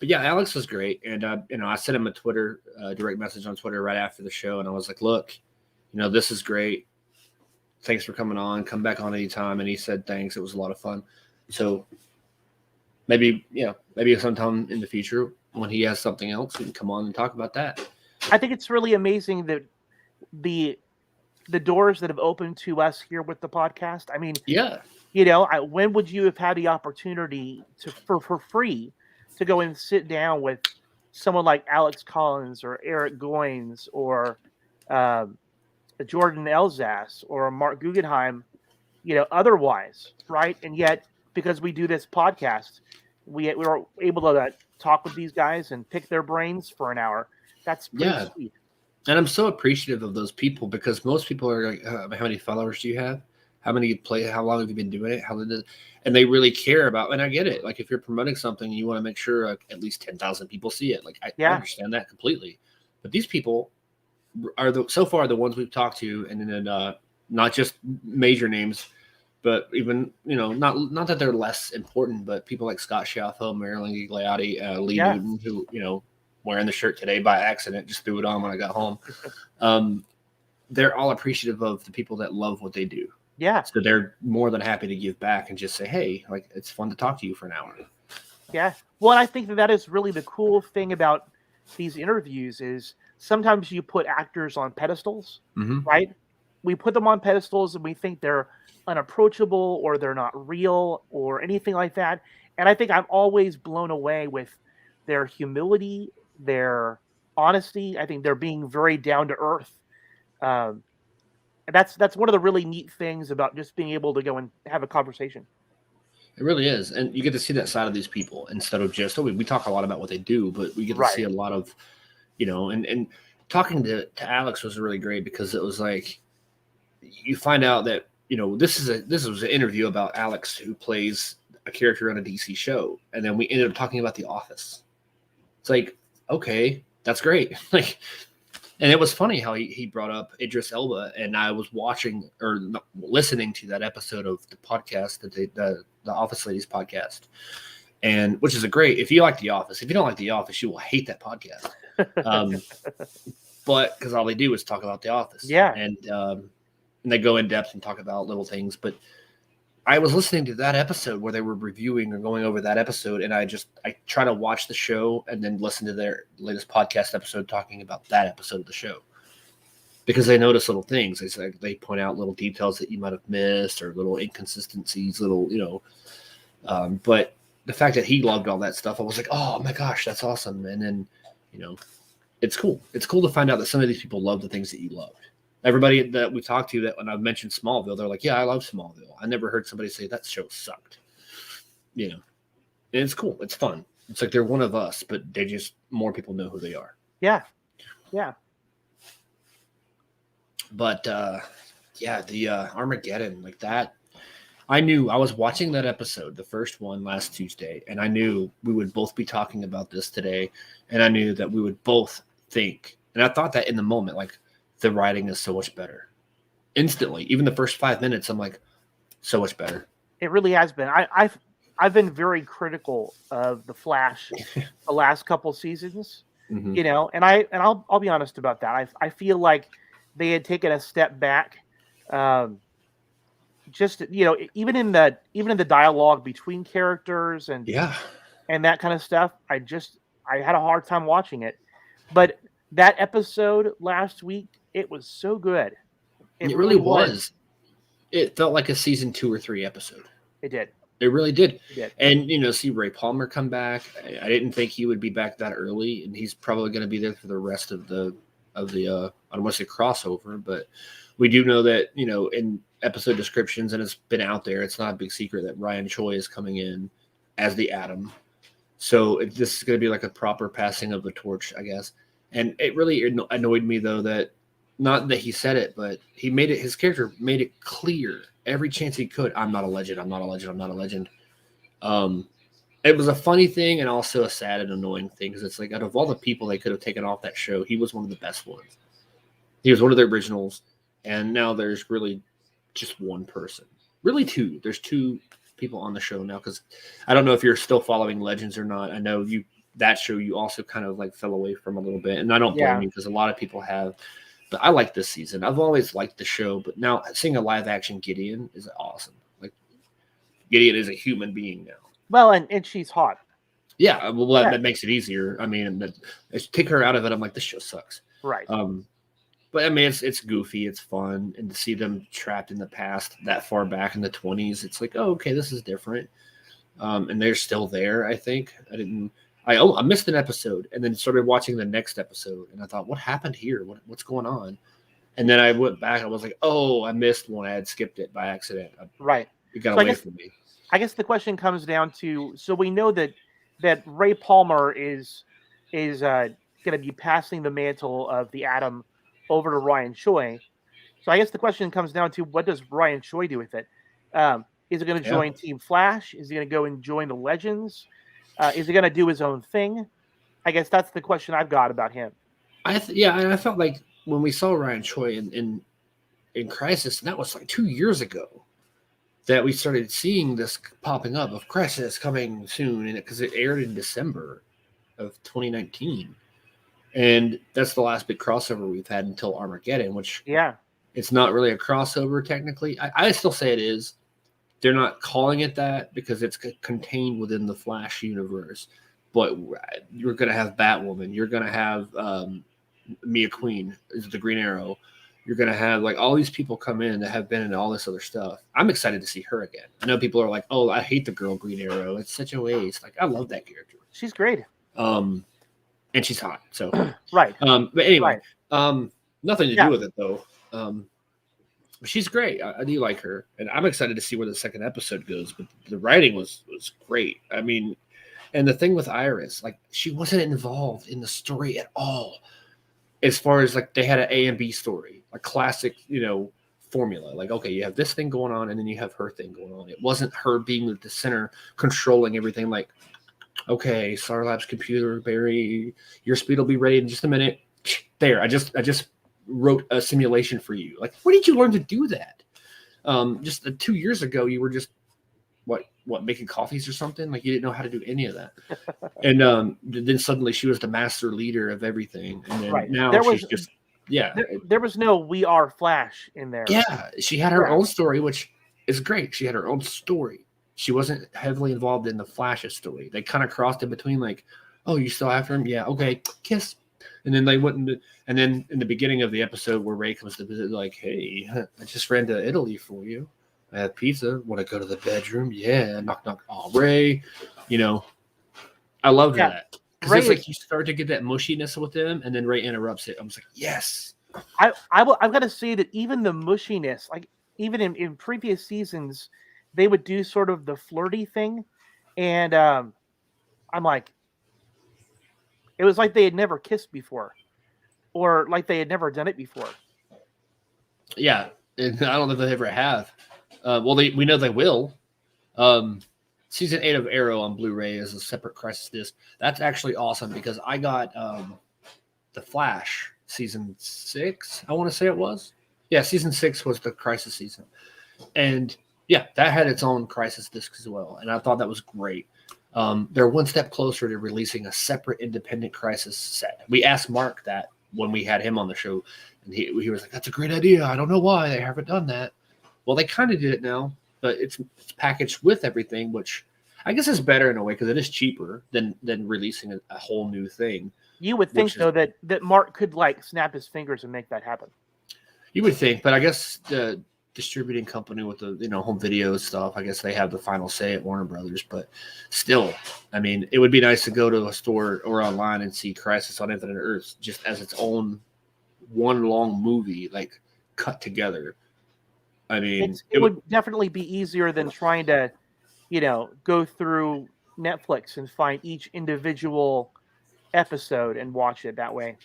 S1: yeah, Alex was great, and I sent him a Twitter direct message on Twitter right after the show, and I was like, look, this is great. Thanks for coming on. Come back on anytime. And he said thanks. It was a lot of fun. So maybe sometime in the future when he has something else, we can come on and talk about that.
S2: I think it's really amazing that the doors that have opened to us here with the podcast. I mean,
S1: yeah,
S2: when would you have had the opportunity for free to go and sit down with someone like Alex Collins or Eric Goins or Jordan Elsass or Mark Guggenheim, otherwise, right? And yet, because we do this podcast, we were able to talk with these guys and pick their brains for an hour. That's pretty sweet.
S1: And I'm so appreciative of those people because most people are like, how many followers do you have? How many play? How long have you been doing it? And they really care about. And I get it. Like if you're promoting something, you want to make sure at least 10,000 people see it. Like I understand that completely. But these people are so far the ones we've talked to, and then not just major names, but even not that they're less important, but people like Scott Schiaffo, Marilyn Gigliotti, Lee Newton, who wearing the shirt today by accident, just threw it on when I got home. They're all appreciative of the people that love what they do.
S2: Yeah.
S1: So they're more than happy to give back and just say, hey, like it's fun to talk to you for an hour.
S2: Yeah. Well, I think that is really the cool thing about these interviews is sometimes you put actors on pedestals, right? We put them on pedestals and we think they're unapproachable or they're not real or anything like that. And I think I'm always blown away with their humility, their honesty. I think they're being very down to earth. And that's one of the really neat things about just being able to go and have a conversation.
S1: It really is. And you get to see that side of these people instead of just, we talk a lot about what they do, but we get to see a lot of, and talking to Alex was really great because it was like, you find out that, this was an interview about Alex who plays a character on a DC show. And then we ended up talking about The Office. It's like, okay, that's great. And it was funny how he brought up Idris Elba, and I was watching or listening to that episode of the podcast, the Office Ladies podcast, and which is if you like The Office. If you don't like The Office, you will hate that podcast. But because all they do is talk about The Office, and they go in depth and talk about little things. But I was listening to that episode where they were reviewing or going over that episode, and I try to watch the show and then listen to their latest podcast episode talking about that episode of the show because they notice little things. They point out little details that you might have missed or little inconsistencies, but the fact that he loved all that stuff, I was like, oh my gosh, that's awesome. And then, it's cool. It's cool to find out that some of these people love the things that you loved. Everybody that we talked to that when I've mentioned Smallville, they're like, yeah, I love Smallville. I never heard somebody say that show sucked. And it's cool. It's fun. It's like they're one of us, but they just more people know who they are.
S2: Yeah. Yeah.
S1: But the Armageddon, like that. I knew I was watching that episode, the first one last Tuesday, and I knew we would both be talking about this today. And I knew that we would both think, and I thought that in the moment, like, the writing is so much better. Instantly, even the first 5 minutes, I'm like, so much better.
S2: It really has been. I've been very critical of the Flash the last couple seasons, and I'll be honest about that. I feel like they had taken a step back. Just even in the dialogue between characters and that kind of stuff, I had a hard time watching it. But that episode last week, it was so good.
S1: It really was. It felt like a season 2 or 3 episode.
S2: It did.
S1: It really did.
S2: It did.
S1: And see Ray Palmer come back. I didn't think he would be back that early, and he's probably going to be there for the rest of the I don't want to say crossover, but we do know that in episode descriptions, and it's been out there. It's not a big secret that Ryan Choi is coming in as the Atom. So this is going to be like a proper passing of the torch, I guess. And it really annoyed me though that. Not that he said it, but his character made it clear every chance he could. I'm not a legend. I'm not a legend. I'm not a legend. It was a funny thing and also a sad and annoying thing because it's like out of all the people they could have taken off that show, he was one of the best ones. He was one of the originals. And now there's really just one person. Really two. There's two people on the show now, because I don't know if you're still following Legends or not. I know that show you also kind of like fell away from a little bit, and I don't blame you, because a lot of people have. But I like this season. I've always liked the show, but now seeing a live action Gideon is awesome. Like Gideon is a human being now.
S2: Well, and she's hot.
S1: Yeah, well, that makes it easier. I mean, take her out of it, I'm like, this show sucks.
S2: Right.
S1: But I mean, it's goofy, it's fun, and to see them trapped in the past that far back in the 20s, it's like, oh, okay, this is different. And they're still there. I think I missed an episode, and then started watching the next episode, and I thought, what happened here? What's going on? And then I went back, and I was like, oh, I missed one. I had skipped it by accident.
S2: Right.
S1: It got away from me.
S2: I guess the question comes down to, so we know that Ray Palmer is going to be passing the mantle of the Atom over to Ryan Choi. So I guess the question comes down to, what does Ryan Choi do with it? Is he going to join Team Flash? Is he going to go and join the Legends? Is he going to do his own thing? I guess that's the question I've got about him.
S1: I felt like when we saw Ryan Choi in Crisis, and that was like 2 years ago, that we started seeing this popping up of Crisis coming soon, and because it aired in December of 2019. And that's the last big crossover we've had until Armageddon, which it's not really a crossover technically. I still say it is. They're not calling it that because it's contained within the Flash universe. But you're going to have Batwoman. You're going to have Mia Queen is the Green Arrow. You're going to have like all these people come in that have been in all this other stuff. I'm excited to see her again. I know people are like, oh, I hate the girl Green Arrow. It's such a waste. Like, I love that character.
S2: She's great.
S1: And she's hot. So
S2: right.
S1: But anyway, nothing to do with it though. She's great. I do like her, and I'm excited to see where the second episode goes. But the writing was great. I mean, and the thing with Iris, like, she wasn't involved in the story at all. As far as like, they had an A and B story, a classic, formula. Like, okay, you have this thing going on, and then you have her thing going on. It wasn't her being the center, controlling everything. Like, okay, Starlab's computer, Barry, your speed will be ready in just a minute. There, I just wrote a simulation for you. Like, where did you learn to do that? Just 2 years ago, you were just what making coffees or something. Like, you didn't know how to do any of that. And then suddenly she was the master leader of everything. And then now she's just
S2: there was no We Are Flash in there.
S1: Yeah, she had her own story, which is great. She had her own story. She wasn't heavily involved in the Flash's story. They kind of crossed in between, like, oh, you still after him? Yeah, okay, kiss. And then they wouldn't. And then in the beginning of the episode where Ray comes to visit, like, hey, I just ran to Italy for you. I have pizza. Want to go to the bedroom? Yeah. Knock, knock. Oh, Ray. I love that. Because it's like you start to get that mushiness with him, and then Ray interrupts it. I was like, yes.
S2: I've got to say that even the mushiness, like even in previous seasons, they would do sort of the flirty thing. And I'm like, it was like they had never kissed before, or like they had never done it before.
S1: Yeah, and I don't know if they ever have. We know they will. Season 8 of Arrow on Blu-ray is a separate Crisis disc. That's actually awesome because I got the Flash season 6. I want to say it was. Yeah, season 6 was the Crisis season, and yeah, that had its own Crisis disc as well, and I thought that was great. They're one step closer to releasing a separate independent Crisis set. We asked Mark that when we had him on the show, and he was like, that's a great idea. I don't know why they haven't done that. Well, they kind of did it now, but it's packaged with everything, which I guess is better in a way because it is cheaper than releasing a whole new thing.
S2: You would think, though, that Mark could like snap his fingers and make that happen.
S1: You would think, but I guess the distributing company with the home video stuff, I guess they have the final say at Warner Brothers. But still, I mean, it would be nice to go to a store or online and see Crisis on Infinite Earths just as its own one long movie, like cut together. I mean,
S2: it would definitely be easier than trying to, go through Netflix and find each individual episode and watch it that way.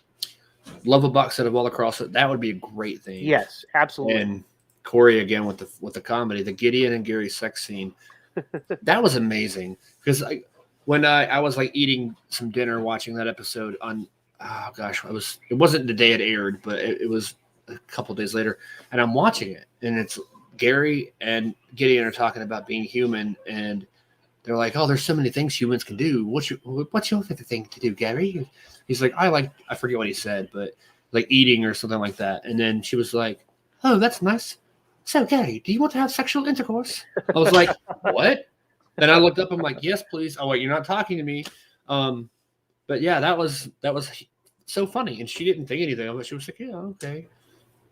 S1: Love a box set of all across it. That would be a great thing.
S2: Yes, absolutely.
S1: And Corey again with the comedy, the Gideon and Gary sex scene, that was amazing. Because when I was like eating some dinner watching that episode on, oh gosh, it wasn't the day it aired, but it was a couple days later, and I'm watching it, and it's Gary and Gideon are talking about being human, and they're like, "Oh, there's so many things humans can do. What's your favorite thing to do, Gary?" He's like, I forget what he said, but like eating or something like that. And then she was like, "Oh, that's nice. So, Gary, do you want to have sexual intercourse?" I was like, "What?" Then I looked up. I'm like, "Yes, please." Oh wait, you're not talking to me. But yeah, that was so funny, and she didn't think anything of it. She was like, "Yeah, okay."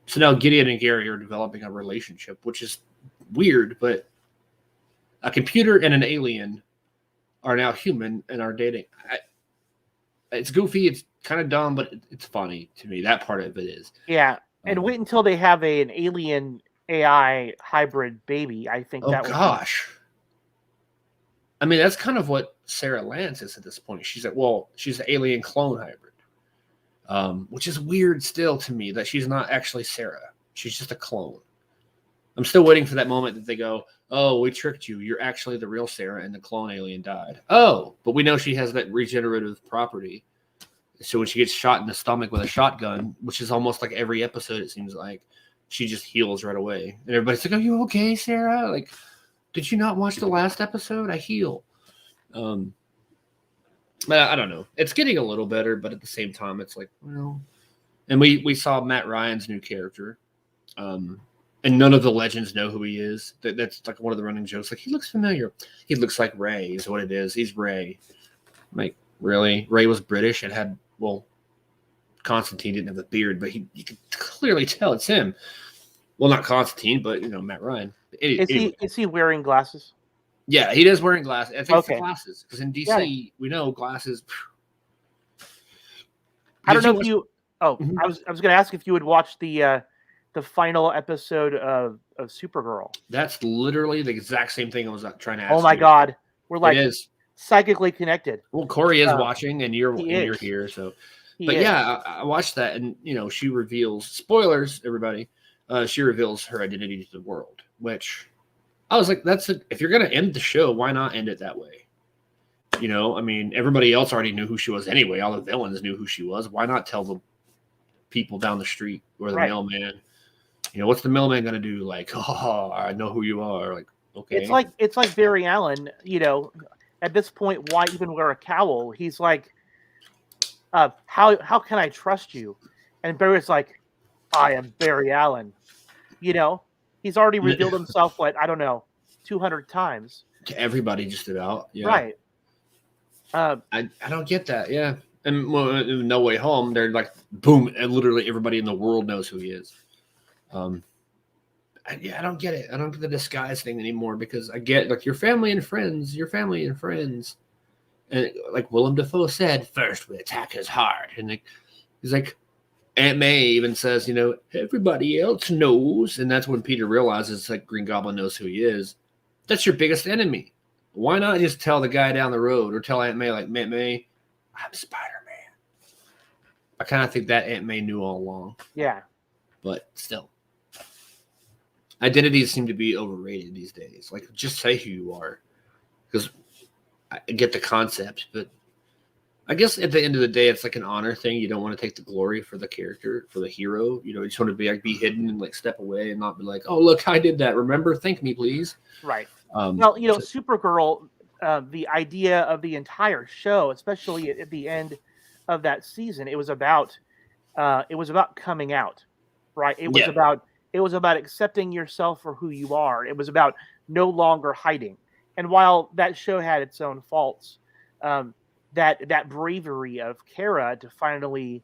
S1: So now Gideon and Gary are developing a relationship, which is weird, but a computer and an alien are now human and are dating. It's goofy. It's kind of dumb, but it's funny to me. That part of it is.
S2: Yeah. And wait until they have an alien AI hybrid baby. I think that
S1: gosh. I mean, that's kind of what Sarah Lance is at this point. She's an alien clone hybrid. Which is weird still to me that she's not actually Sarah. She's just a clone. I'm still waiting for that moment that they go, "Oh, we tricked you. You're actually the real Sarah, and the clone alien died." Oh, but we know she has that regenerative property. So when she gets shot in the stomach with a shotgun, which is almost like every episode, it seems like, she just heals right away. And everybody's like, "Are you okay, Sarah? Like, did you not watch the last episode? I heal." But I don't know. It's getting a little better, but at the same time, it's like, well. And we saw Matt Ryan's new character, and none of the legends know who he is. That's like one of the running jokes. Like, he looks familiar. He looks like Ray is what it is. He's Ray. Like, really? Ray was British and had, Constantine didn't have a beard, but you could clearly tell it's him. Well, not Constantine, but Matt Ryan.
S2: Is he wearing glasses?
S1: Yeah, he is wearing glasses. I think it's glasses, because in DC we know glasses.
S2: I don't know if you. Oh, I was going to ask if you would watch the final episode of Supergirl.
S1: That's literally the exact same thing I was trying to ask.
S2: Oh my God, we're like psychically connected.
S1: Well, Corey is watching, and you're here, so. Yeah, I watched that, and she reveals, spoilers, everybody. She reveals her identity to the world, which. I was like, if you're going to end the show, why not end it that way? I mean, everybody else already knew who she was anyway. All the villains knew who she was. Why not tell the people down the street or the mailman? What's the mailman going to do? Like, "Oh, I know who you are." Like, okay.
S2: It's like Barry Allen, at this point, why even wear a cowl? He's like, how can I trust you? And Barry's like, "I am Barry Allen." He's already revealed himself, 200 times.
S1: To everybody, just about. Yeah.
S2: Right.
S1: I don't get that. Yeah. And No Way Home, they're like, boom, and literally everybody in the world knows who he is. I don't get it. I don't get the disguise thing anymore, because I get, like, your family and friends. And like Willem Dafoe said, "First we attack his heart." And he's like, Aunt May even says, everybody else knows. And that's when Peter realizes, like, Green Goblin knows who he is. That's your biggest enemy. Why not just tell the guy down the road, or tell Aunt May, like, "Aunt May, I'm Spider-Man." I kind of think that Aunt May knew all along.
S2: Yeah.
S1: But still. Identities seem to be overrated these days. Like, just say who you are. Because I get the concept, but I guess at the end of the day, it's like an honor thing. You don't want to take the glory for the character, for the hero. You just want to be hidden and like step away and not be like, "Oh, look, I did that. Remember, thank me, please."
S2: Right. Supergirl, the idea of the entire show, especially at the end of that season, it was about coming out, right? It was about accepting yourself for who you are. It was about no longer hiding. And while that show had its own faults, that bravery of Kara to finally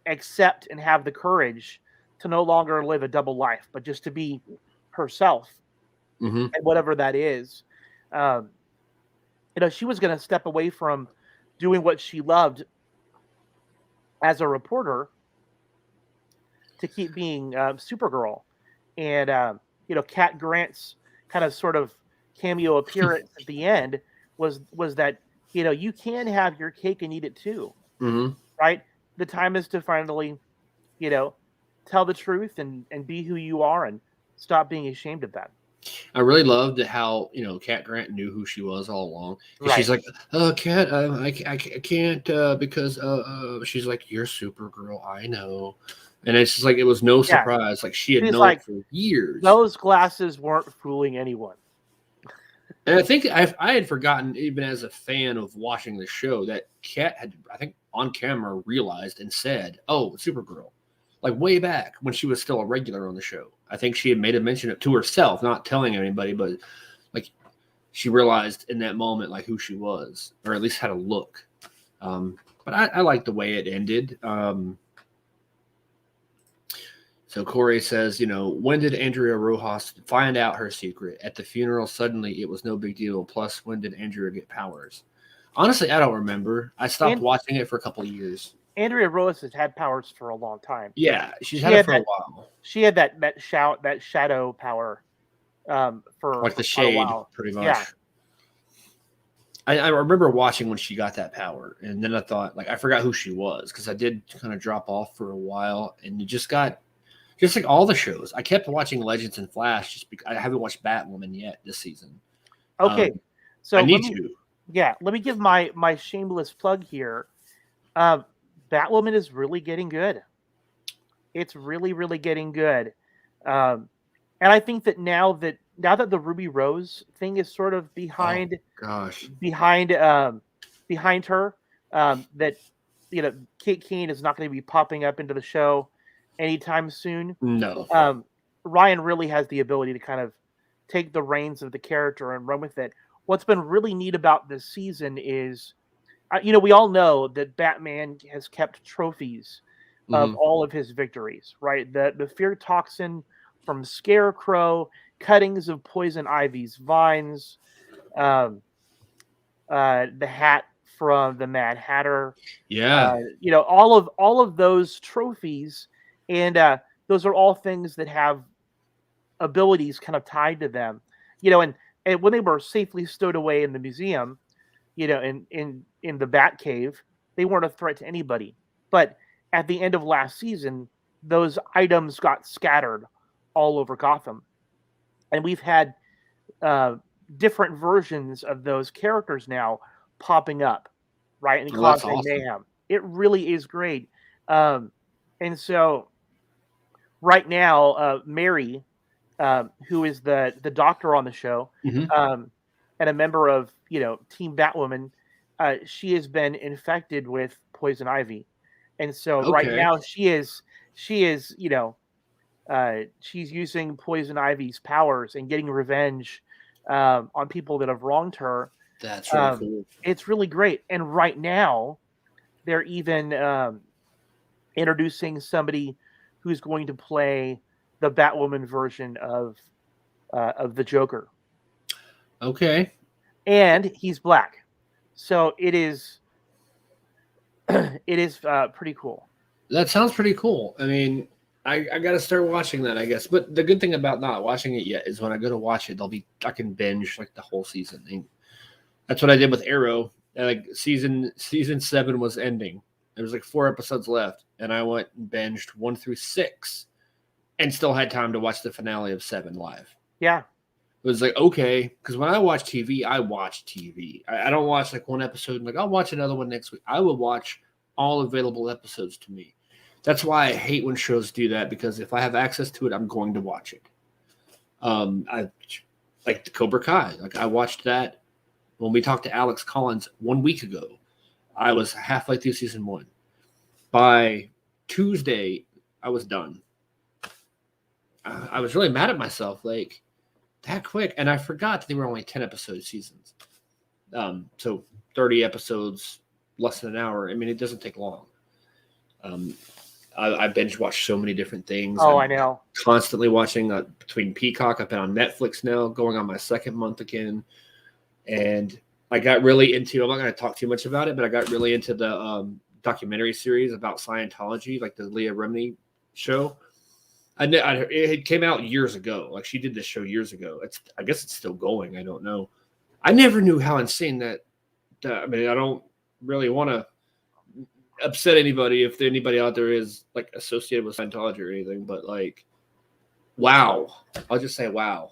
S2: accept and have the courage to no longer live a double life, but just to be herself, and whatever that is. She was going to step away from doing what she loved as a reporter to keep being Supergirl. And, Cat Grant's kind of sort of cameo appearance at the end was that, you can have your cake and eat it too, right? The time is to finally, tell the truth and be who you are and stop being ashamed of that.
S1: I really loved how, Cat Grant knew who she was all along. And she's like, "Oh, Cat, I can't because she's like, "You're Supergirl. I know." And it's just like it was no surprise. Like she had
S2: She's
S1: known
S2: like,
S1: for years.
S2: Those glasses weren't fooling anyone.
S1: And I think I had forgotten, even as a fan of watching the show, that Kat had, I think, on camera realized and said, "Oh, Supergirl," like way back when she was still a regular on the show. I think she had made a mention to herself, not telling anybody, but like she realized in that moment like who she was, or at least had a look. But I like the way it ended. So Corey says, when did Andrea Rojas find out her secret? At the funeral, suddenly it was no big deal. Plus, when did Andrea get powers? Honestly, I don't remember. I stopped watching it for a couple of years.
S2: Andrea Rojas has had powers for a long time.
S1: Yeah, she's had it for a while.
S2: She had that shadow power for
S1: like the shade,
S2: a while.
S1: Pretty much.
S2: Yeah.
S1: I remember watching when she got that power, and then I thought, like, I forgot who she was because I did kind of drop off for a while, and it just got. Just like all the shows, I kept watching Legends and Flash just because I haven't watched Batwoman yet this season.
S2: Okay, so
S1: I need to.
S2: Yeah, let me give my shameless plug here. Batwoman is really getting good. It's really, really getting good, and I think that now that the Ruby Rose thing is sort of behind her, that Kate Kane is not going to be popping up into the show anytime soon.
S1: No.
S2: Ryan really has the ability to kind of take the reins of the character and run with it. What's been really neat about this season is, we all know that Batman has kept trophies of all of his victories, right? The fear toxin from Scarecrow, cuttings of Poison Ivy's vines, the hat from the Mad Hatter.
S1: Yeah.
S2: All of those trophies. And those are all things that have abilities kind of tied to them, and when they were safely stowed away in the museum, in the Batcave, they weren't a threat to anybody. But at the end of last season, those items got scattered all over Gotham. And we've had different versions of those characters now popping up, right? And causing mayhem. It really is great. And so right now, Mary, who is the doctor on the show, and a member of Team Batwoman, she has been infected with Poison Ivy, and so right now she's using Poison Ivy's powers and getting revenge on people that have wronged her.
S1: That's really cool.
S2: It's really great, and right now they're even introducing somebody who's going to play the Batwoman version of the Joker.
S1: Okay.
S2: And he's black. So it is pretty cool.
S1: That sounds pretty cool. I mean, I got to start watching that, I guess. But the good thing about not watching it yet is when I go to watch it, I can binge like the whole season. And that's what I did with Arrow. And like season 7 was ending. There was like 4 episodes left, and I went and binged 1 through 6, and still had time to watch the finale of 7 live.
S2: Yeah,
S1: it was like okay, because when I watch TV, I watch TV. I don't watch like one episode and like I'll watch another one next week. I will watch all available episodes to me. That's why I hate when shows do that, because if I have access to it, I'm going to watch it. I like the Cobra Kai. Like I watched that when we talked to Alex Collins 1 week ago. I was halfway through season 1. By Tuesday, I was done. I was really mad at myself, like that quick, and I forgot that they were only 10-episode seasons. So 30 episodes, less than an hour. I mean, it doesn't take long. I binge watch so many different things.
S2: I know.
S1: Constantly watching between Peacock. I've been on Netflix now, going on my 2nd month again, and I got really into. I'm not going to talk too much about it, but I got really into the documentary series about Scientology, like the Leah Remini show. It came out years ago. Like she did this show years ago. I guess it's still going. I don't know. I never knew how insane that. I mean, I don't really want to upset anybody if anybody out there is like associated with Scientology or anything, but like, wow. I'll just say wow.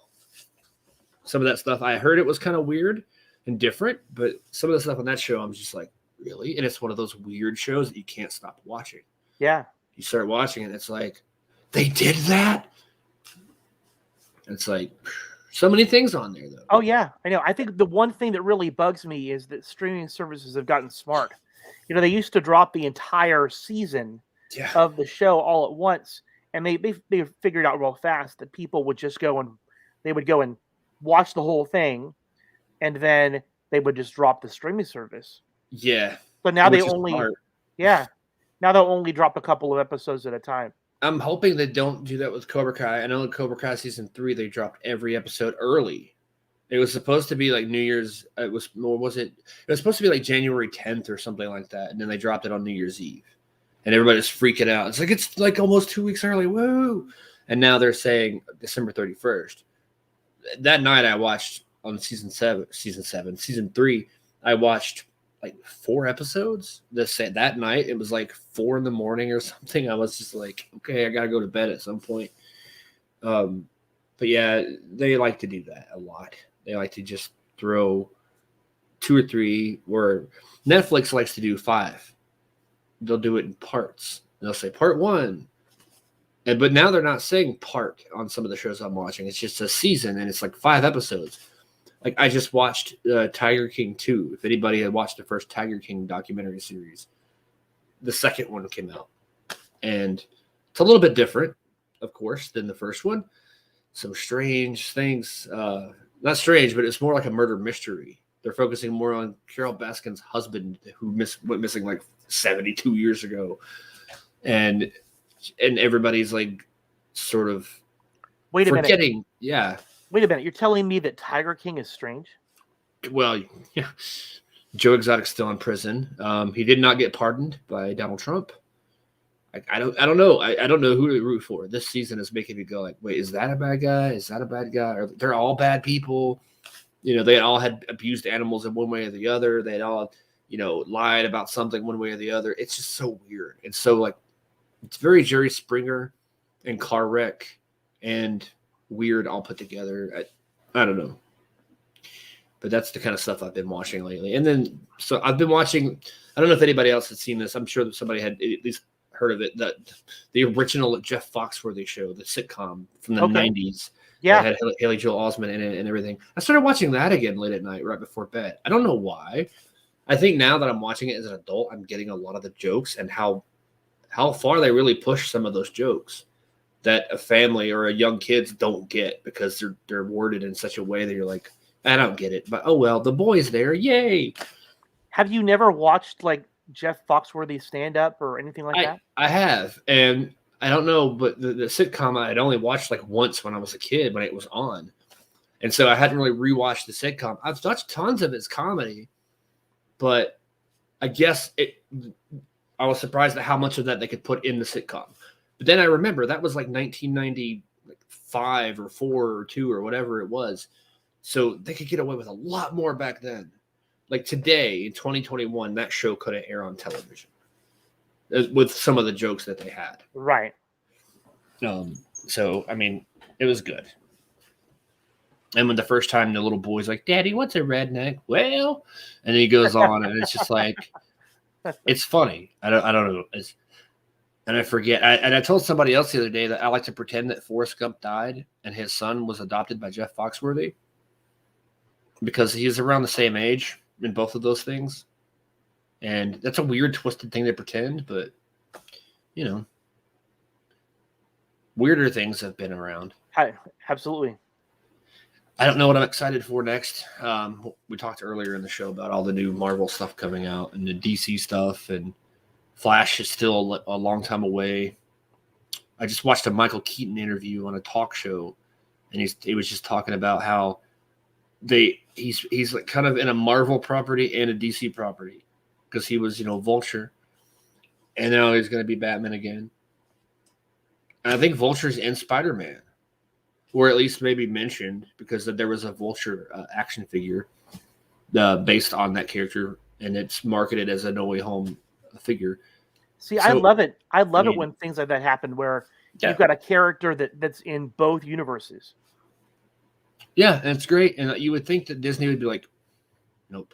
S1: Some of that stuff I heard it was kind of weird and different, but some of the stuff on that show, I'm just like, really? And it's one of those weird shows that you can't stop watching.
S2: Yeah.
S1: You start watching it, it's like, they did that? It's like, so many things on there, though.
S2: Oh, yeah, I know. I think the one thing that really bugs me is that streaming services have gotten smart. They used to drop the entire season of the show all at once, and they figured out real fast that people would just go and watch the whole thing, and then they would just drop the streaming service.
S1: Yeah.
S2: But now now they'll only drop a couple of episodes at a time.
S1: I'm hoping they don't do that with Cobra Kai. I know in Cobra Kai season 3 they dropped every episode early. It was supposed to be like New Year's. It was supposed to be like January 10th or something like that, and then they dropped it on New Year's Eve, and everybody's freaking out. It's like almost 2 weeks early. Woo! And now they're saying December 31st. That night I watched on season 3. I watched like 4 episodes. That night it was like 4 a.m. or something. I was just like, okay, I gotta go to bed at some point. But yeah, they like to do that a lot. They like to just throw 2 or 3, or Netflix likes to do 5. They'll do it in parts. They'll say part 1. But now they're not saying part on some of the shows I'm watching. It's just a season, and it's like 5 episodes. Like I just watched Tiger King 2. If anybody had watched the first Tiger King documentary series, the second one came out. And it's a little bit different, of course, than the first one. Some strange things. Not strange, but it's more like a murder mystery. They're focusing more on Carol Baskin's husband, who went missing like 72 years ago. And everybody's like sort of forgetting. Yeah.
S2: Wait a minute. You're telling me that Tiger King is strange?
S1: Well, yeah. Joe Exotic's still in prison. He did not get pardoned by Donald Trump. I don't know. I don't know who to root for. This season is making me go like, wait, is that a bad guy? Is that a bad guy? Or they're all bad people. They all had abused animals in one way or the other. They had all, lied about something one way or the other. It's just so weird. And so like, it's very Jerry Springer and car wreck and weird all put together. I don't know. But that's the kind of stuff I've been watching lately. And then, so I've been watching, I don't know if anybody else has seen this. I'm sure that somebody had at least heard of it. The original Jeff Foxworthy show, the sitcom from the 90s.
S2: Yeah.
S1: It had Haley Joel Osment in it and everything. I started watching that again late at night, right before bed. I don't know why. I think now that I'm watching it as an adult, I'm getting a lot of the jokes and how far they really push some of those jokes that a family or a young kids don't get because they're worded in such a way that you're like, I don't get it. But oh well, the boy's there. Yay.
S2: Have you never watched like Jeff Foxworthy stand up or anything like that?
S1: I have. And I don't know, but the sitcom I had only watched like once when I was a kid when it was on. And so I hadn't really rewatched the sitcom. I've watched tons of his comedy, but I guess I was surprised at how much of that they could put in the sitcom. But then I remember that was like 1995 or 4 or 2 or whatever it was. So they could get away with a lot more back then. Like today in 2021, that show couldn't air on television with some of the jokes that they had.
S2: Right.
S1: So, I mean, it was good. And when the first time the little boy's like, Daddy, what's a redneck? Well, and then he goes on and it's just like, it's funny. I don't know. And I forget. I told somebody else the other day that I like to pretend that Forrest Gump died and his son was adopted by Jeff Foxworthy because he's around the same age in both of those things. And that's a weird, twisted thing to pretend, but, weirder things have been around.
S2: Absolutely.
S1: I don't know what I'm excited for next. We talked earlier in the show about all the new Marvel stuff coming out and the DC stuff, and Flash is still a long time away. I just watched a Michael Keaton interview on a talk show, and he was just talking about how he's like kind of in a Marvel property and a DC property because he was, Vulture, and now he's going to be Batman again. And I think Vulture's in Spider-Man, or at least maybe mentioned because there was a Vulture action figure based on that character, and it's marketed as a No Way Home figure.
S2: See, I love it. I love it when things like that happen where you've got a character that's in both universes.
S1: Yeah, and it's great. And you would think that Disney would be like, nope,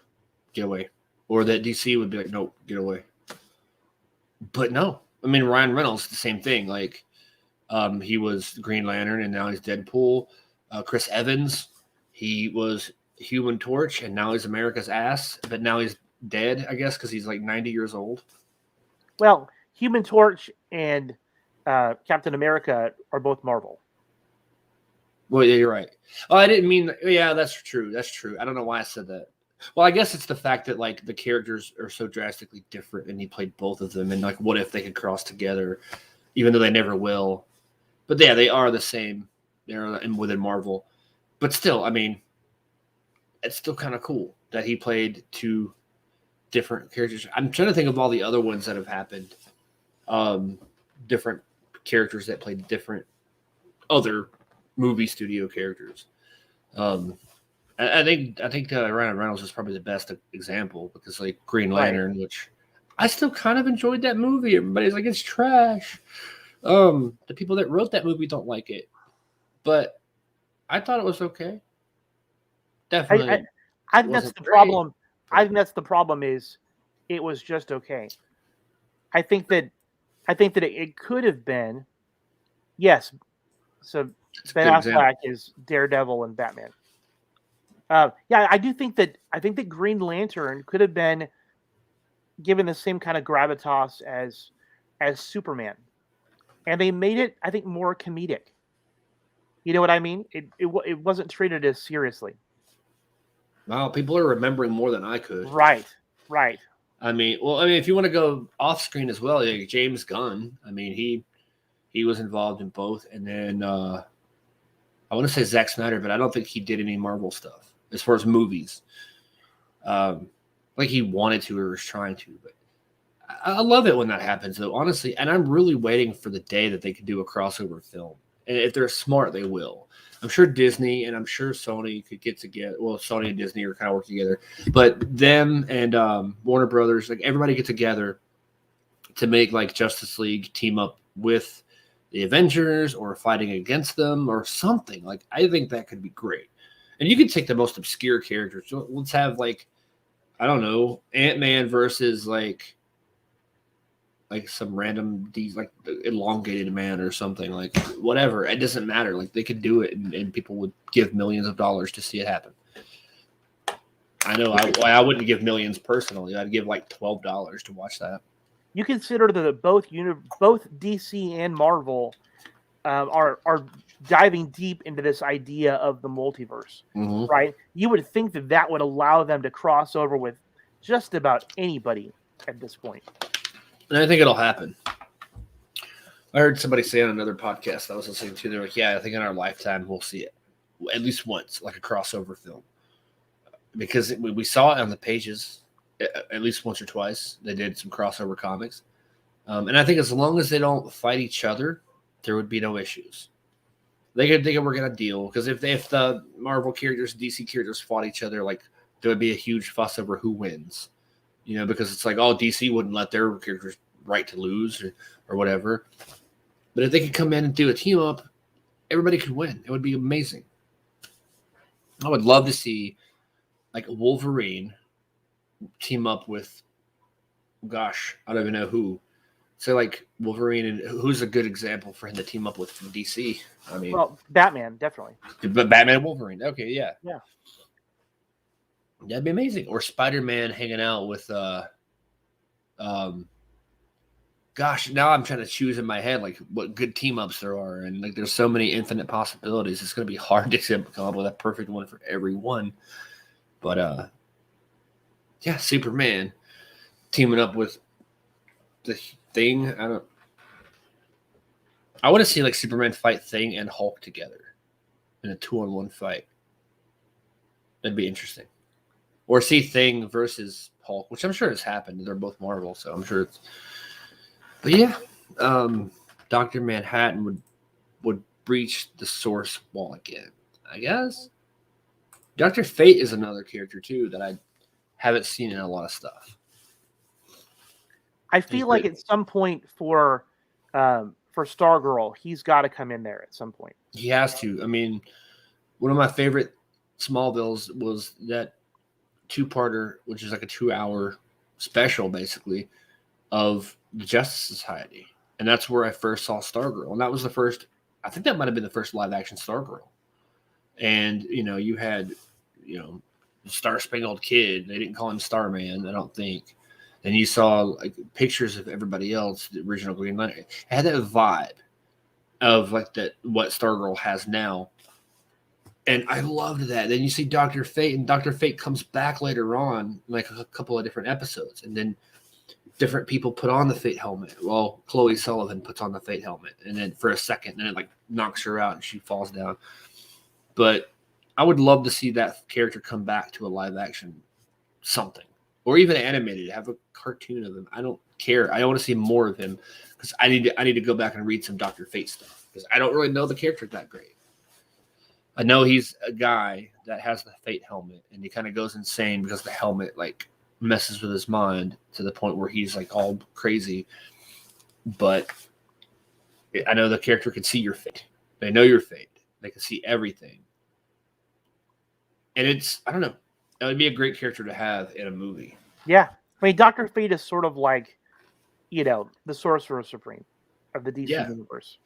S1: get away. Or that DC would be like, nope, get away. But no, I mean, Ryan Reynolds, the same thing. Like, he was Green Lantern, and now he's Deadpool. Chris Evans, he was Human Torch, and now he's America's ass. But now he's dead, I guess, because he's like 90 years old.
S2: Well, Human Torch and Captain America are both Marvel.
S1: Well, yeah, you're right. Oh, I didn't mean. Yeah, that's true. That's true. I don't know why I said that. Well, I guess it's the fact that like the characters are so drastically different, and he played both of them. And like, what if they could cross together, even though they never will? But yeah, they are the same. They're within Marvel, but still, I mean, it's still kind of cool that he played two different characters. I'm trying to think of all the other ones that have happened. Different characters that played different other movie studio characters. I think Ryan Reynolds is probably the best example because like Green Lantern, which I still kind of enjoyed that movie. Everybody's like, it's trash. The people that wrote that movie don't like it, but I thought it was okay. Definitely.
S2: I think that's the problem. I think that's the problem is it was just okay. I think that it could have been, yes. So Ben Affleck is Daredevil and Batman. Yeah, I think that Green Lantern could have been given the same kind of gravitas as Superman, and they made it, I think, more comedic. You know what I mean? It wasn't treated as seriously.
S1: Wow, people are remembering more than I could.
S2: Right.
S1: I mean, if you want to go off screen as well, like James Gunn. I mean, he was involved in both, and then I want to say Zack Snyder, but I don't think he did any Marvel stuff as far as movies. Like he wanted to or was trying to, but I love it when that happens, though, honestly. And I'm really waiting for the day that they can do a crossover film. And if they're smart, they will. I'm sure Disney and I'm sure Sony could get together. Well, Sony and Disney are kind of work together, but them and Warner Brothers, like everybody get together to make like Justice League team up with the Avengers or fighting against them or something. Like I think that could be great. And you could take the most obscure characters. So let's have like, I don't know, Ant-Man versus like some random like elongated man or something, like whatever. It doesn't matter. Like they could do it and people would give millions of dollars to see it happen. I know I wouldn't give millions personally. I'd give like $12 to watch that.
S2: You consider that both DC and Marvel are diving deep into this idea of the multiverse, right? You would think that would allow them to cross over with just about anybody at this point.
S1: And I think it'll happen. I heard somebody say on another podcast I was listening to, they're like, yeah, I think in our lifetime we'll see it at least once, like a crossover film. Because we saw it on the pages at least once or twice. They did some crossover comics. And I think as long as they don't fight each other, there would be no issues. They could work out a deal. Because if the Marvel characters and DC characters fought each other, like there would be a huge fuss over who wins. You know, because it's like, oh, DC wouldn't let their characters right to lose or whatever. But if they could come in and do a team up, everybody could win. It would be amazing. I would love to see like Wolverine team up with, gosh, I don't even know who. So like Wolverine, and who's a good example for him to team up with from DC? I mean,
S2: well, Batman, definitely.
S1: But Batman and Wolverine. Okay, yeah.
S2: Yeah.
S1: That'd be amazing. Or Spider-Man hanging out with gosh, now I'm trying to choose in my head like what good team ups there are, and like there's so many infinite possibilities. It's gonna be hard to come up with a perfect one for everyone. But yeah, Superman teaming up with the Thing. I want to see like Superman fight Thing and Hulk together in a 2-on-1 fight. That'd be interesting. Or see Thing versus Hulk, which I'm sure has happened. They're both Marvel, so I'm sure it's. But yeah, Dr. Manhattan would breach the Source Wall again, I guess. Dr. Fate is another character too that I haven't seen in a lot of stuff.
S2: I feel like at some point for Stargirl, he's got to come in there at some point.
S1: He has to. I mean, one of my favorite Smallvilles was that 2-parter, which is like a 2-hour special, basically, of the Justice Society. and that's where I first saw Stargirl, and that was the first. I think that might have been the first live action Stargirl. And you had Star Spangled Kid. They didn't call him Starman, I don't think. And you saw like pictures of everybody else, the original Green Lantern. It had that vibe of like what Stargirl has now. And I loved that. Then you see Dr. Fate, and Dr. Fate comes back later on, like a couple of different episodes. And then different people put on the Fate helmet. Well, Chloe Sullivan puts on the Fate helmet, and then for a second, then it like knocks her out and she falls down. But I would love to see that character come back to a live action something, or even animated. Have a cartoon of him. I don't care. I want to see more of him because I need to go back and read some Dr. Fate stuff because I don't really know the character that great. I know he's a guy that has the Fate helmet, and he kind of goes insane because the helmet like messes with his mind to the point where he's like all crazy. But I know the character can see your fate. They know your fate. They can see everything. And I don't know. It would be a great character to have in a movie.
S2: Yeah. I mean, Dr. Fate is sort of like, the Sorcerer Supreme of the DC universe.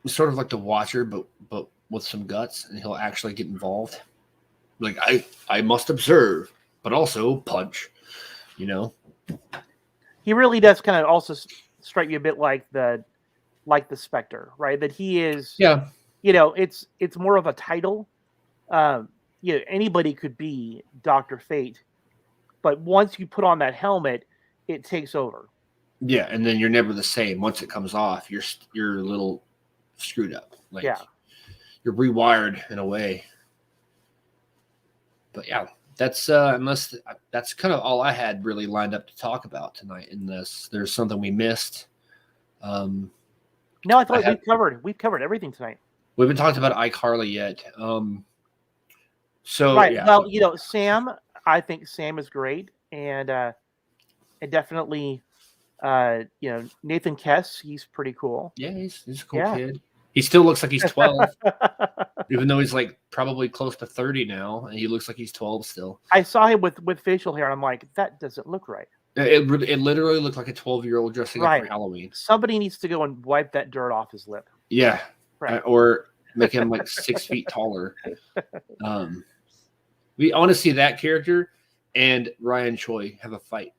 S1: It's sort of like the Watcher, but with some guts, and he'll actually get involved. Like, I must observe, but also punch,
S2: He really does kind of also strike you a bit like the Spectre, right? That he is, it's more of a title. Anybody could be Dr. Fate, but once you put on that helmet, it takes over.
S1: Yeah, and then you're never the same. Once it comes off, you're a little screwed up. Like, you're rewired in a way. But yeah, that's that's kind of all I had really lined up to talk about tonight. Unless there's something we missed.
S2: No, I thought we've covered everything tonight.
S1: We haven't talked about iCarly yet. So
S2: right.
S1: Yeah.
S2: Well, Sam, I think Sam is great, and definitely, Nathan Kess, he's pretty cool.
S1: Yeah, he's a cool kid. He still looks like he's 12, even though he's like probably close to 30 now, and he looks like he's 12 still.
S2: I saw him with facial hair, and I'm like, that doesn't look right.
S1: It literally looked like a 12-year-old dressing up for Halloween.
S2: Somebody needs to go and wipe that dirt off his lip.
S1: Yeah,
S2: right.
S1: Or make him like 6 feet taller. I want to see that character and Ryan Choi have a fight.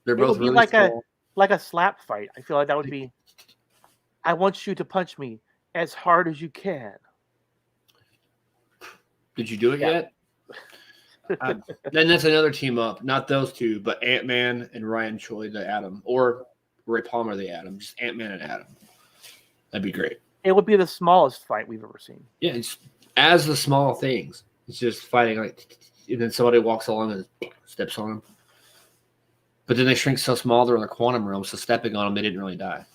S1: They're both really
S2: like a slap fight. I feel like that would be. I want you to punch me as hard as you can.
S1: Did you do it yet? Then that's another team up. Not those two, but Ant-Man and Ryan Choi, the Atom, or Ray Palmer, the Atom. Just Ant-Man and Atom. That'd be great.
S2: It would be the smallest fight we've ever seen.
S1: Yeah, it's as the small things. It's just fighting like, and then somebody walks along and steps on them. But then they shrink so small they're in the quantum realm, so stepping on them, they didn't really die.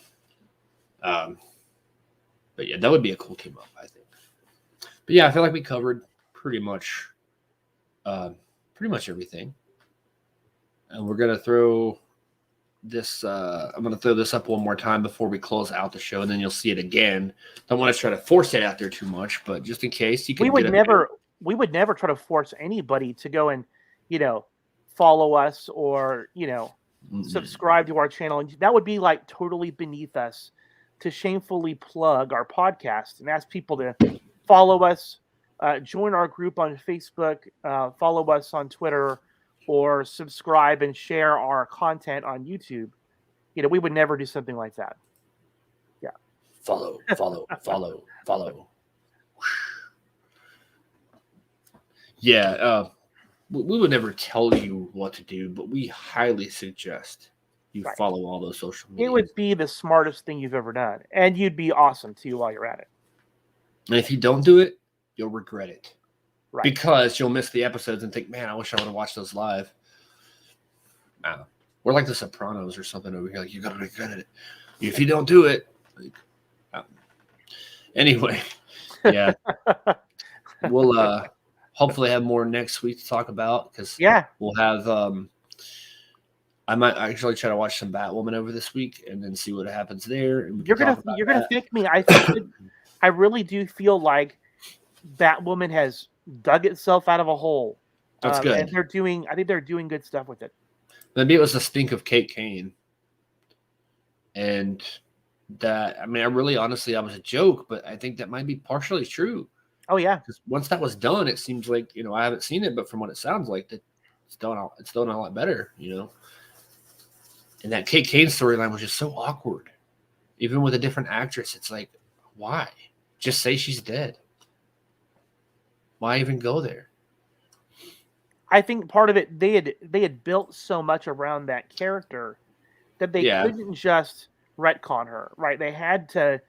S1: But yeah, that would be a cool team up, I think. But yeah, I feel like we covered pretty much everything. And we're gonna throw this. I'm gonna throw this up one more time before we close out the show, and then you'll see it again. Don't want to try to force it out there too much, but just in case you can.
S2: We would never try to force anybody to go and follow us or subscribe to our channel, and that would be like totally beneath us to shamefully plug our podcast and ask people to follow us, join our group on Facebook, follow us on Twitter, or subscribe and share our content on YouTube. We would never do something like that. Yeah.
S1: Follow. Yeah. We would never tell you what to do, but we highly suggest you follow all those social media.
S2: It would be the smartest thing you've ever done, and you'd be awesome too while you're at it.
S1: And if you don't do it, you'll regret it.
S2: Right.
S1: Because you'll miss the episodes and think, man, I wish I would have watched those live. We're like the Sopranos or something over here. Like, you got to regret it. If you don't do it. Anyway, yeah. We'll hopefully have more next week to talk about because we'll have I might actually try to watch some Batwoman over this week and then see what happens there. And
S2: you're gonna thank me. I really do feel like Batwoman has dug itself out of a hole.
S1: That's good.
S2: And I think they're doing good stuff with it.
S1: Maybe it was the stink of Kate Kane. And that, I mean, I really honestly, I was a joke, but I think that might be partially true.
S2: Oh yeah.
S1: Because once that was done, it seems like, I haven't seen it, but from what it sounds like, that it's done a lot better, And that Kate Kane storyline was just so awkward. Even with a different actress, it's like, why? Just say she's dead. Why even go there?
S2: I think part of it, they had built so much around that character that they couldn't just retcon her, right? They had to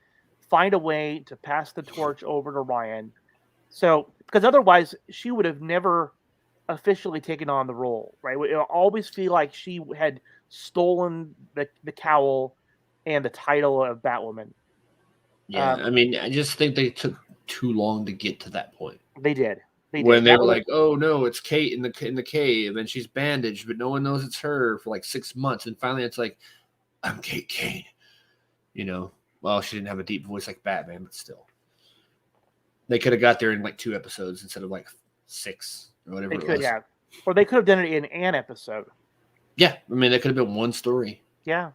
S2: find a way to pass the torch over to Ryan. So, because otherwise she would have never officially taken on the role, right? It would always feel like she had stolen the cowl and the title of Batwoman.
S1: Yeah, I mean, I just think they took too long to get to that point.
S2: They did.
S1: When they were like, "Oh no, it's Kate in the cave, and she's bandaged, but no one knows it's her," for like 6 months, and finally it's like, "I'm Kate Kane." Well, she didn't have a deep voice like Batman, but still, they could have got there in like 2 episodes instead of like 6 or whatever it was.
S2: Yeah, or they could have done it in an episode.
S1: Yeah, I mean, that could have been one story.
S2: Yeah,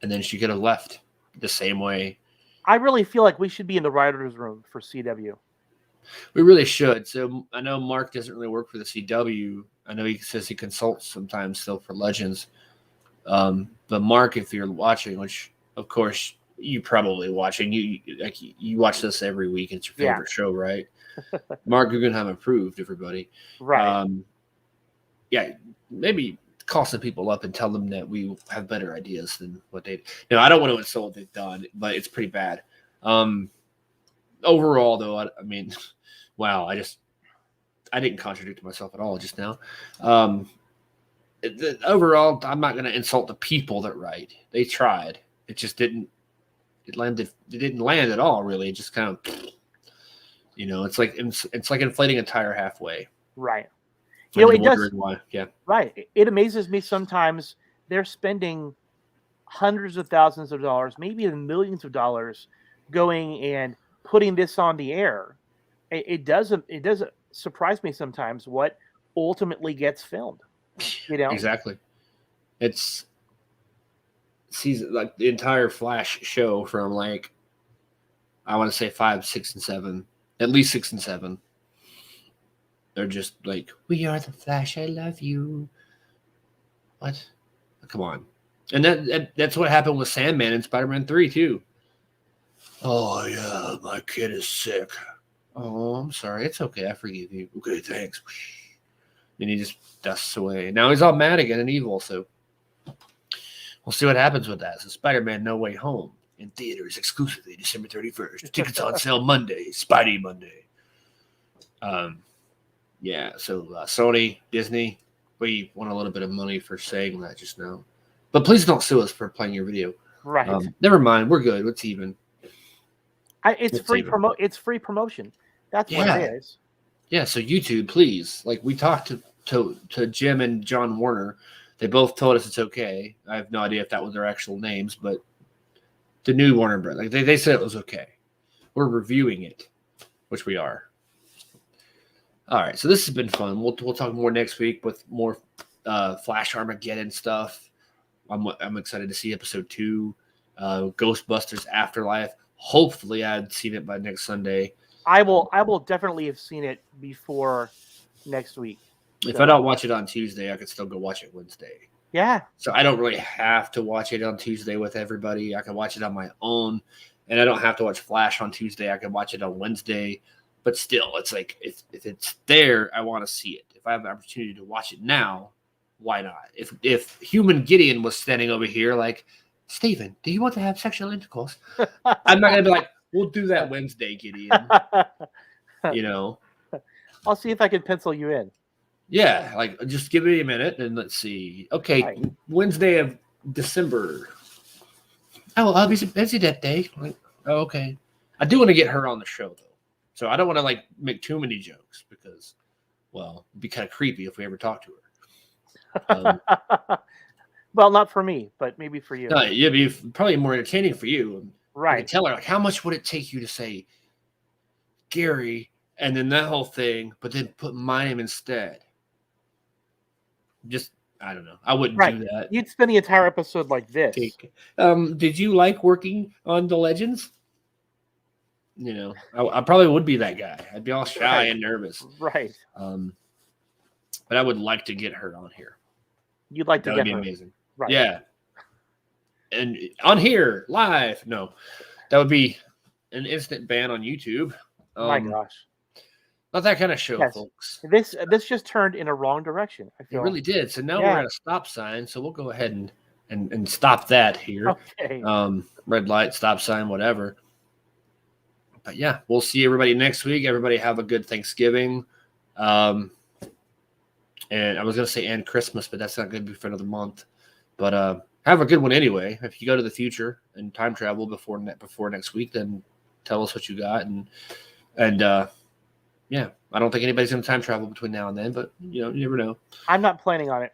S1: and then she could have left the same way.
S2: I really feel like we should be in the writers' room for CW.
S1: We really should. So I know Mark doesn't really work for the CW. I know he says he consults sometimes still for Legends. But Mark, if you're watching, which of course you probably watching, you watch this every week. It's your favorite show, right? Mark Guggenheim approved, everybody.
S2: Right.
S1: Yeah, maybe call some people up and tell them that we have better ideas than what they. I don't want to insult what they've done, but it's pretty bad. Overall, though, I mean, wow, I didn't contradict myself at all just now. Overall, I'm not going to insult the people that write. They tried. It just didn't. It didn't land at all. Really, it just kind of. It's like inflating a tire halfway.
S2: Right.
S1: It does. Why. Yeah.
S2: Right. It amazes me sometimes they're spending hundreds of thousands of dollars, maybe even millions of dollars, going and putting this on the air. It doesn't surprise me sometimes what ultimately gets filmed.
S1: Exactly. It's season like the entire Flash show from like I want to say 5, 6, and 7, at least 6 and 7. They're just like, "We are the Flash. I love you." What? Come on. And that's what happened with Sandman in Spider-Man 3 too. Oh yeah, my kid is sick. Oh, I'm sorry. It's okay. I forgive you. Okay, thanks. And he just dusts away. Now he's all mad again and evil. So we'll see what happens with that. So Spider-Man: No Way Home in theaters exclusively December 31st. Tickets on sale Monday. Spidey Monday. Yeah. So Sony, Disney, we want a little bit of money for saying that just now, but please don't sue us for playing your video.
S2: Right.
S1: Never mind. We're good. It's even.
S2: It's free promotion. That's what it is.
S1: Yeah, so YouTube, please. Like we talked to Jim and John Warner. They both told us it's okay. I have no idea if that was their actual names, but the new Warner Bros. Like they said it was okay. We're reviewing it, which we are. All right, so this has been fun. We'll talk more next week with more Flash Armageddon stuff. I'm excited to see episode 2, Ghostbusters Afterlife. Hopefully, I'd seen it by next Sunday.
S2: I will definitely have seen it before next week.
S1: If I don't watch it on Tuesday, I could still go watch it Wednesday.
S2: Yeah.
S1: So I don't really have to watch it on Tuesday with everybody. I can watch it on my own, and I don't have to watch Flash on Tuesday. I can watch it on Wednesday. But still, it's like if it's there, I want to see it. If I have the opportunity to watch it now, why not? If Human Gideon was standing over here like, Steven, do you want to have sexual intercourse? I'm not going to be like, we'll do that Wednesday, Gideon.
S2: I'll see if I can pencil you in.
S1: Yeah, like just give me a minute and let's see. Okay, right. Wednesday of December. Oh, I'll be busy that day. Like, oh, okay. I do want to get her on the show, though. So I don't want to like make too many jokes because, well, it'd be kind of creepy if we ever talk to her.
S2: Well, not for me, but maybe for you.
S1: No, it'd be probably more entertaining for you.
S2: Right.
S1: Tell her like, how much would it take you to say Gary and then that whole thing, but then put my name instead? Just I don't know. I wouldn't
S2: Right.
S1: do that.
S2: You'd spend the entire episode like this.
S1: Did you like working on the Legends? You know, I probably would be that guy. I'd be all shy and nervous.
S2: Right.
S1: But I would like to get her on here.
S2: You'd like to
S1: That
S2: get
S1: would be
S2: her.
S1: amazing.
S2: Right.
S1: Yeah. And on here, live. No, that would be an instant ban on YouTube.
S2: My gosh.
S1: Not that kind of show,
S2: Yes.
S1: folks.
S2: This just turned in a wrong direction. I
S1: It
S2: feel
S1: really did. So now
S2: Yeah.
S1: we're at a stop sign. So we'll go ahead and stop that here.
S2: Okay.
S1: Red light, stop sign, whatever. But yeah, we'll see everybody next week. Everybody have a good Thanksgiving. And I was gonna say and Christmas, but that's not gonna be for another month. But have a good one anyway. If you go to the future and time travel before next week, then tell us what you got and yeah, I don't think anybody's gonna time travel between now and then, but you know, you never know.
S2: I'm not planning on it.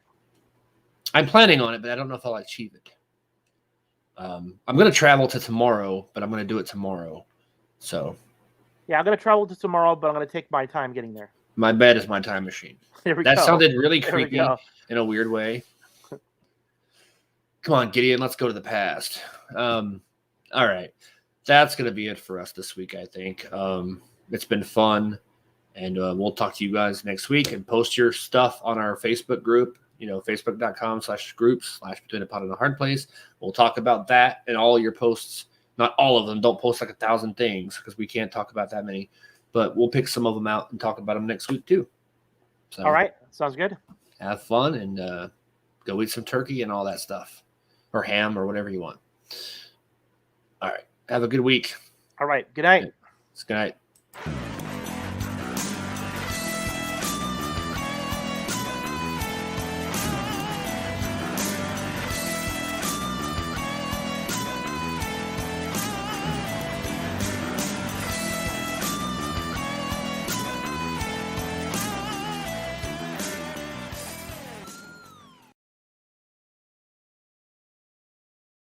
S1: I'm planning on it, but I don't know if I'll achieve it. I'm gonna travel to tomorrow, but I'm gonna do it tomorrow. So
S2: Yeah, I'm gonna travel to tomorrow, but I'm gonna take my time getting there.
S1: my bed is my time machine.
S2: There we
S1: That
S2: go.
S1: sounded really
S2: There we
S1: creepy
S2: go.
S1: in a weird way. Come on, Gideon, let's go to the past. All right. That's going to be it for us this week, I think. It's been fun, and we'll talk to you guys next week and post your stuff on our Facebook group, facebook.com/groups/between a pot and a hard place. We'll talk about that and all your posts. Not all of them. Don't post like 1,000 things because we can't talk about that many, but we'll pick some of them out and talk about them next week too. So,
S2: All right. Sounds good.
S1: have fun and go eat some turkey and all that stuff, or ham or whatever you want. All right. Have a good week.
S2: All right. Good night.
S1: Good night.